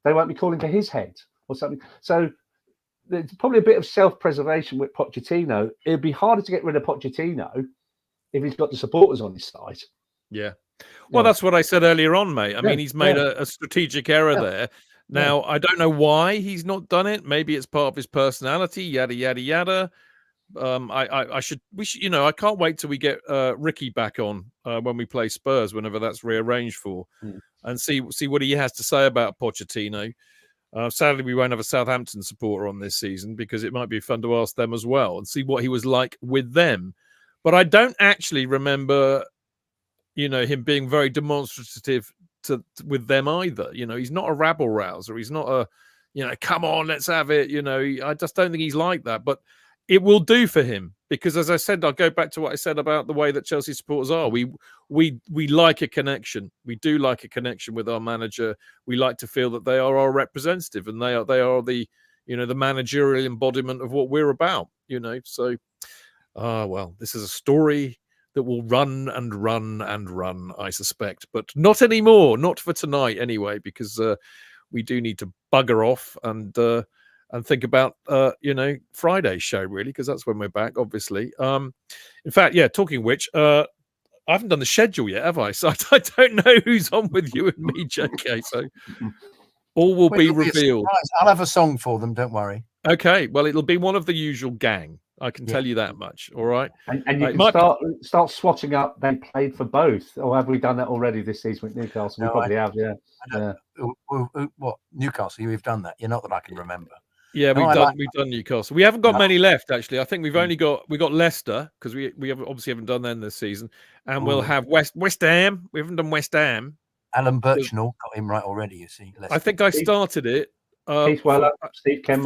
they won't be calling for his head or something. So there's probably a bit of self-preservation with Pochettino. It'd be harder to get rid of Pochettino if he's got the supporters on his side. Yeah. Well, that's what I said earlier on, mate. I mean, he's made a strategic error there. Now, I don't know why he's not done it. Maybe it's part of his personality, yada, yada, yada. I should, I can't wait till we get Ricky back on when we play Spurs, whenever that's rearranged for, and see what he has to say about Pochettino. Sadly, we won't have a Southampton supporter on this season because it might be fun to ask them as well and see what he was like with them. But I don't actually remember, him being very demonstrative with them either. He's not a rabble rouser. He's not a, come on, let's have it. I just don't think he's like that. But it will do for him because, as I said, I'll go back to what I said about the way that Chelsea supporters are. We like a connection. We do like a connection with our manager. We like to feel that they are our representative and they are the the managerial embodiment of what we're about. So well, this is a story that will run and run and run, I suspect, but not anymore. Not for tonight, anyway, because we do need to bugger off and think about Friday's show, really, because that's when we're back, obviously. In fact, talking which, I haven't done the schedule yet, have I? So I don't know who's on with you and me, JK. So all will be revealed. I'll have a song for them, don't worry. Okay, well, it'll be one of the usual gang. I can tell you that much. All right, and you can start swatting up. They played for both, or have we done that already this season with Newcastle? We probably have. Yeah. What Newcastle? You've done that. You're not that I can remember. Yeah, we've done Newcastle. We haven't got many left, actually. I think we got Leicester because we obviously haven't done them this season, and we'll have West Ham. We haven't done West Ham. Alan Birchnell got him right already. You see, I think I started it. Keith Weller, Steve Kemba.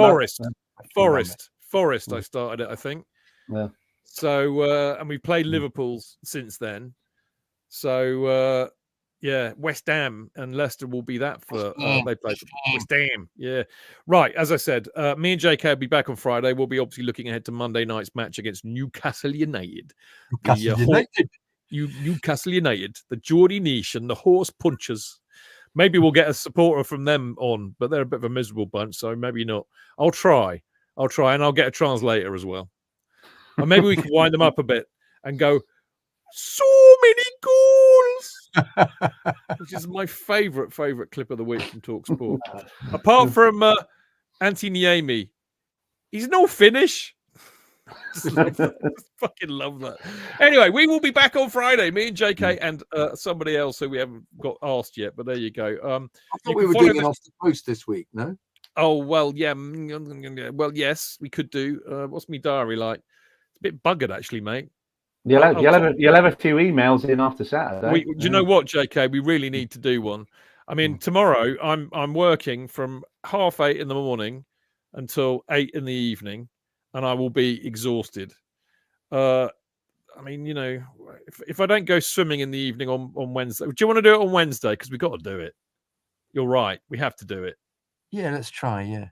Forest. I started it, I think. Yeah. So and we played Liverpool since then. So West Ham and Leicester will be that for they play for West Ham. Yeah, right. As I said, me and JK will be back on Friday. We'll be obviously looking ahead to Monday night's match against Newcastle United. Newcastle United, the Geordie Niche and the Horse Punchers. Maybe we'll get a supporter from them on, but they're a bit of a miserable bunch, so maybe not. I'll try, and I'll get a translator as well. Or maybe we can wind them up a bit and go, so many goals, which is my favourite clip of the week from TalkSport. Apart from Antti Niemi, he's no Finnish. Fucking love that. Anyway, we will be back on Friday, me and JK and somebody else who we haven't got asked yet, but there you go. I thought we were doing it off the post this week, no? Oh, well, yeah. Well, yes, we could do. What's my diary like? It's a bit buggered, actually, mate. You'll have a few emails in after Saturday. Do you know what, JK? We really need to do one. I mean, tomorrow I'm working from 8:30 in the morning until 8 in the evening, and I will be exhausted. I mean, if I don't go swimming in the evening on Wednesday, do you want to do it on Wednesday? Because we've got to do it. You're right. We have to do it. Yeah, let's try. Yeah.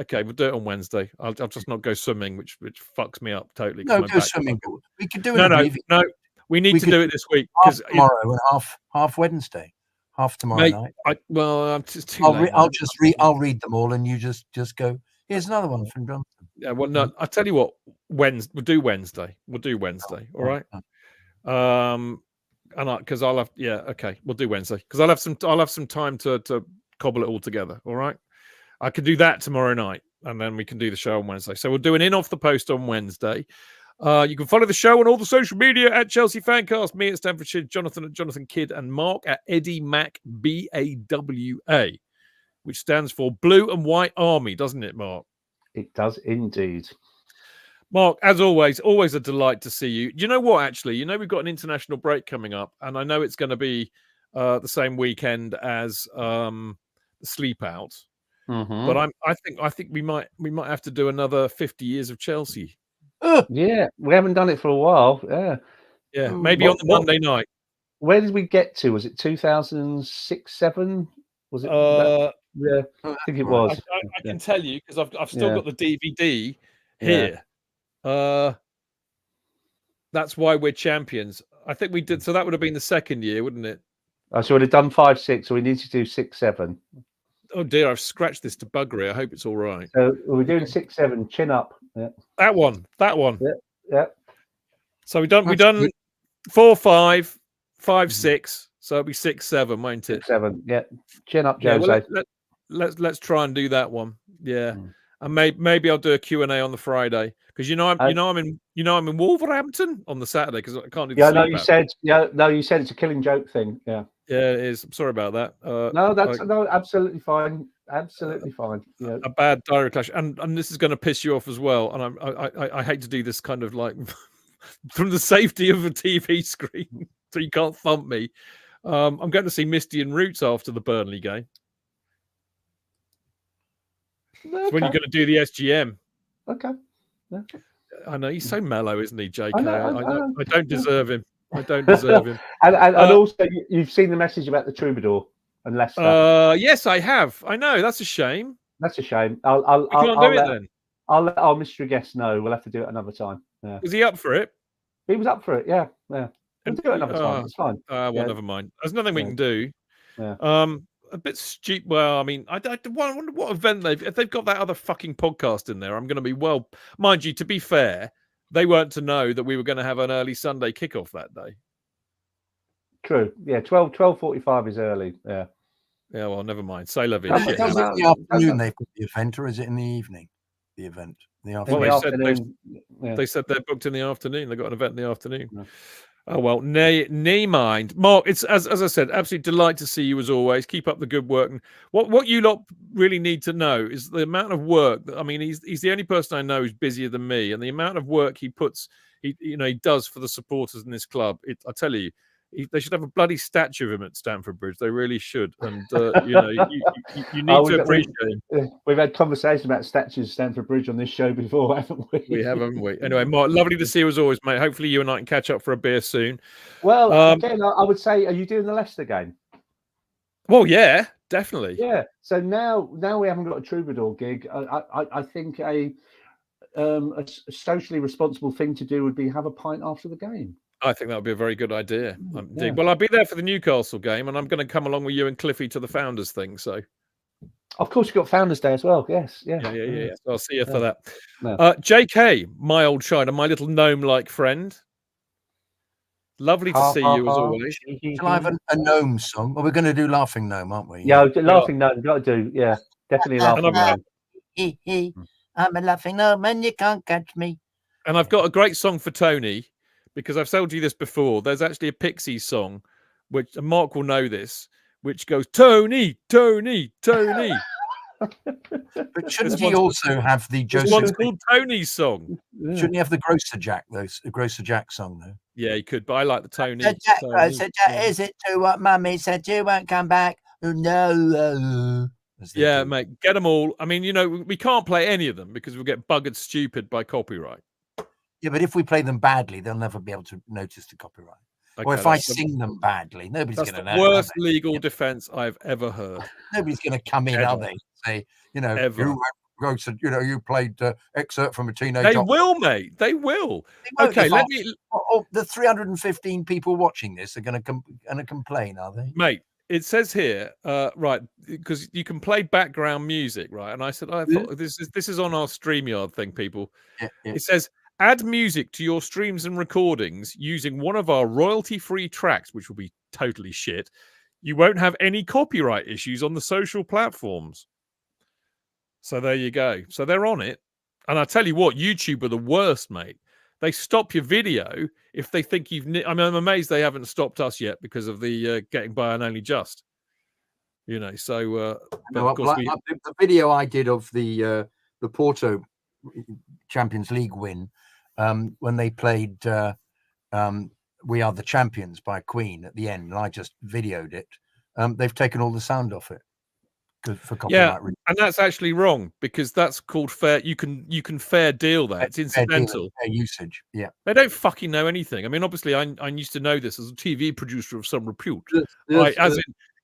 Okay, we'll do it on Wednesday. I'll just not go swimming, which fucks me up totally. No, go swimming. We could do it. No. We need to do it this week because tomorrow and half Wednesday, half tomorrow night. I'm just too late. I'll read them all, and you just go. Here's another one from Jonathan. Yeah. Well, no. I'll tell you what. We'll do Wednesday. All right. And because I'll have. Yeah. Okay. We'll do Wednesday because I'll have some time to cobble it all together. All right. I could do that tomorrow night, and then we can do the show on Wednesday. So we'll do an in off the post on Wednesday. You can follow the show on all the social media at Chelsea Fancast, me at Stamford Chidge, Jonathan at Jonathan Kydd, and Mark at Eddie Mac BAWA, which stands for Blue and White Army, doesn't it, Mark? It does indeed. Mark, as always a delight to see you. Do you know what, actually? You know, we've got an international break coming up, and I know it's going to be the same weekend as the Sleep Out. But I think we might have to do another 50 years of Chelsea. Yeah, we haven't done it for a while. Yeah, maybe on the Monday night. Where did we get to? Was it 2006, 7? Was it? Yeah, I think it was. I can tell you because I've still got the DVD here. That's why we're champions. I think we did. So that would have been the second year, wouldn't it? So we'd have done 5, 6. So we need to do 6, 7. Oh dear, I've scratched this to buggery. I hope it's all right. So we're doing 6, 7. Chin up. Yeah. That one. Yeah. So we done 4, 5, 5, 6. So it'll be 6, 7, won't it? 6, 7. Yeah. Chin up, Jose. Well, let's try and do that one. Yeah. And maybe I'll do a Q&A on the Friday because I'm in Wolverhampton on the Saturday because I can't do the you said it's a Killing Joke thing. Yeah. Yeah, it is. I'm sorry about that. No, absolutely fine. Absolutely fine. Yeah. A bad diary clash, and this is going to piss you off as well. And I hate to do this kind of like from the safety of a TV screen, so you can't thump me. I'm going to see Misty and Roots after the Burnley game. Okay. It's when you're going to do the SGM. Okay. Yeah. I know he's so mellow, isn't he, JK? I don't deserve him. I don't deserve him. and also, you've seen the message about the Troubadour and Leicester. Yes, I have. I know. That's a shame. That's a shame. We can't do it then. I'll let our mystery guest know. We'll have to do it another time. Yeah. Was he up for it? He was up for it. Yeah. We'll do it another time. It's fine. Never mind. There's nothing we can do. Yeah. A bit stupid. Well, I mean, I wonder what event if they've got that other fucking podcast in there. I'm going to be mind you. To be fair, they weren't to know that we were going to have an early Sunday kickoff that day. True. Yeah, 12:45 is early. Yeah. Yeah. Well, never mind. Say la vie. Is it in the afternoon they've got the event, or is it in the evening? The event. The afternoon. They said they're booked in the afternoon. They got an event in the afternoon. Yeah. Oh well, nay mind, Mark. It's as I said, absolute delight to see you as always. Keep up the good work. And what you lot really need to know is the amount of work. I mean, he's the only person I know who's busier than me, and the amount of work he does for the supporters in this club. I tell you, they should have a bloody statue of him at Stamford Bridge. They really should. And you need to appreciate him. We've had conversations about statues of Stamford Bridge on this show before, haven't we? We have, haven't we? Anyway, Mark, lovely to see you as always, mate. Hopefully you and I can catch up for a beer soon. Well, again, I would say, are you doing the Leicester game? Well, yeah, definitely. Yeah. So now we haven't got a Troubadour gig. I think a socially responsible thing to do would be have a pint after the game. I think that would be a very good idea. Yeah. Well, I'll be there for the Newcastle game, and I'm going to come along with you and Cliffy to the Founders thing. So, of course, you've got Founders Day as well. Yes, yeah. So I'll see you for that. No. JK, my old shiner, my little gnome-like friend. Lovely to see you as always. Shall I have a gnome song? Well, we're going to do Laughing Gnome, aren't we? Yeah, Laughing Gnome. Got to do. Yeah, definitely Laughing Gnome. I'm a laughing gnome, and you can't catch me. And I've got a great song for Tony. Because I've told you this before, there's actually a Pixies song, which and Mark will know this, which goes Tony, Tony, Tony. But shouldn't he also have the Joseph? One's called Tony's song. Shouldn't he have the Grocer Jack? The Grocer Jack song, though. Yeah, he could, but I like the Tony. Grocer Jack, is it true what Mummy said? You won't come back. No. Yeah, mate, get them all. I mean, we can't play any of them because we'll get buggered stupid by copyright. Yeah, but if we play them badly, they'll never be able to notice the copyright. Okay, or if I sing them badly, nobody's going to know. That's the worst legal defense I've ever heard. Nobody's going to come in, are they? Say, you played excerpt from a teenage. They will, mate. They will. Okay, let me. The 315 people watching this are going to complain, are they? Mate, it says here, right, because you can play background music, right? And I said, I thought this is on our StreamYard thing, people. Yeah. It says. Add music to your streams and recordings using one of our royalty-free tracks, which will be totally shit. You won't have any copyright issues on the social platforms. So there you go. So they're on it. And I tell you what, YouTube are the worst, mate. they stop your video if they think you've. I mean, I'm amazed they haven't stopped us yet because of the getting by on Only Just. So but of course the video I did of the Porto Champions League win when they played "We Are the Champions" by Queen at the end, and I just videoed it. They've taken all the sound off it for copyright reasons. And that's actually wrong because that's called fair. You can fair deal that. It's incidental. Fair usage. Yeah, they don't fucking know anything. I mean, obviously, I used to know this as a TV producer of some repute.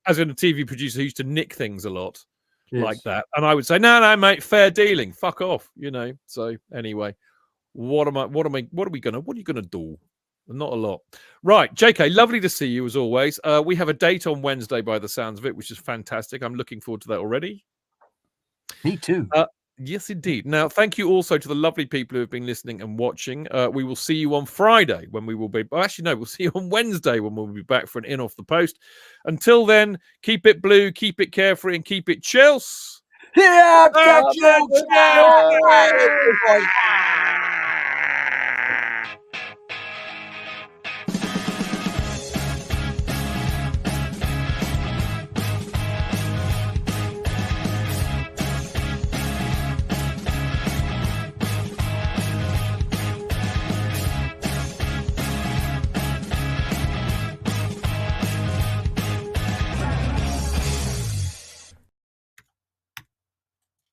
As in a TV producer who used to nick things a lot like that, and I would say, no, mate, fair dealing. Fuck off. So anyway, what are you gonna do? Not a lot. Right, JK, lovely to see you as always. We have a date on Wednesday by the sounds of it, which is fantastic. I'm looking forward to that already. Me too. Yes, indeed. Now, thank you also to the lovely people who have been listening and watching. We will see you on Friday when we will be... Actually, no, we'll see you on Wednesday when we'll be back for an In Off the Post. Until then, keep it blue, keep it carefree, and keep it Chelsea. Yeah,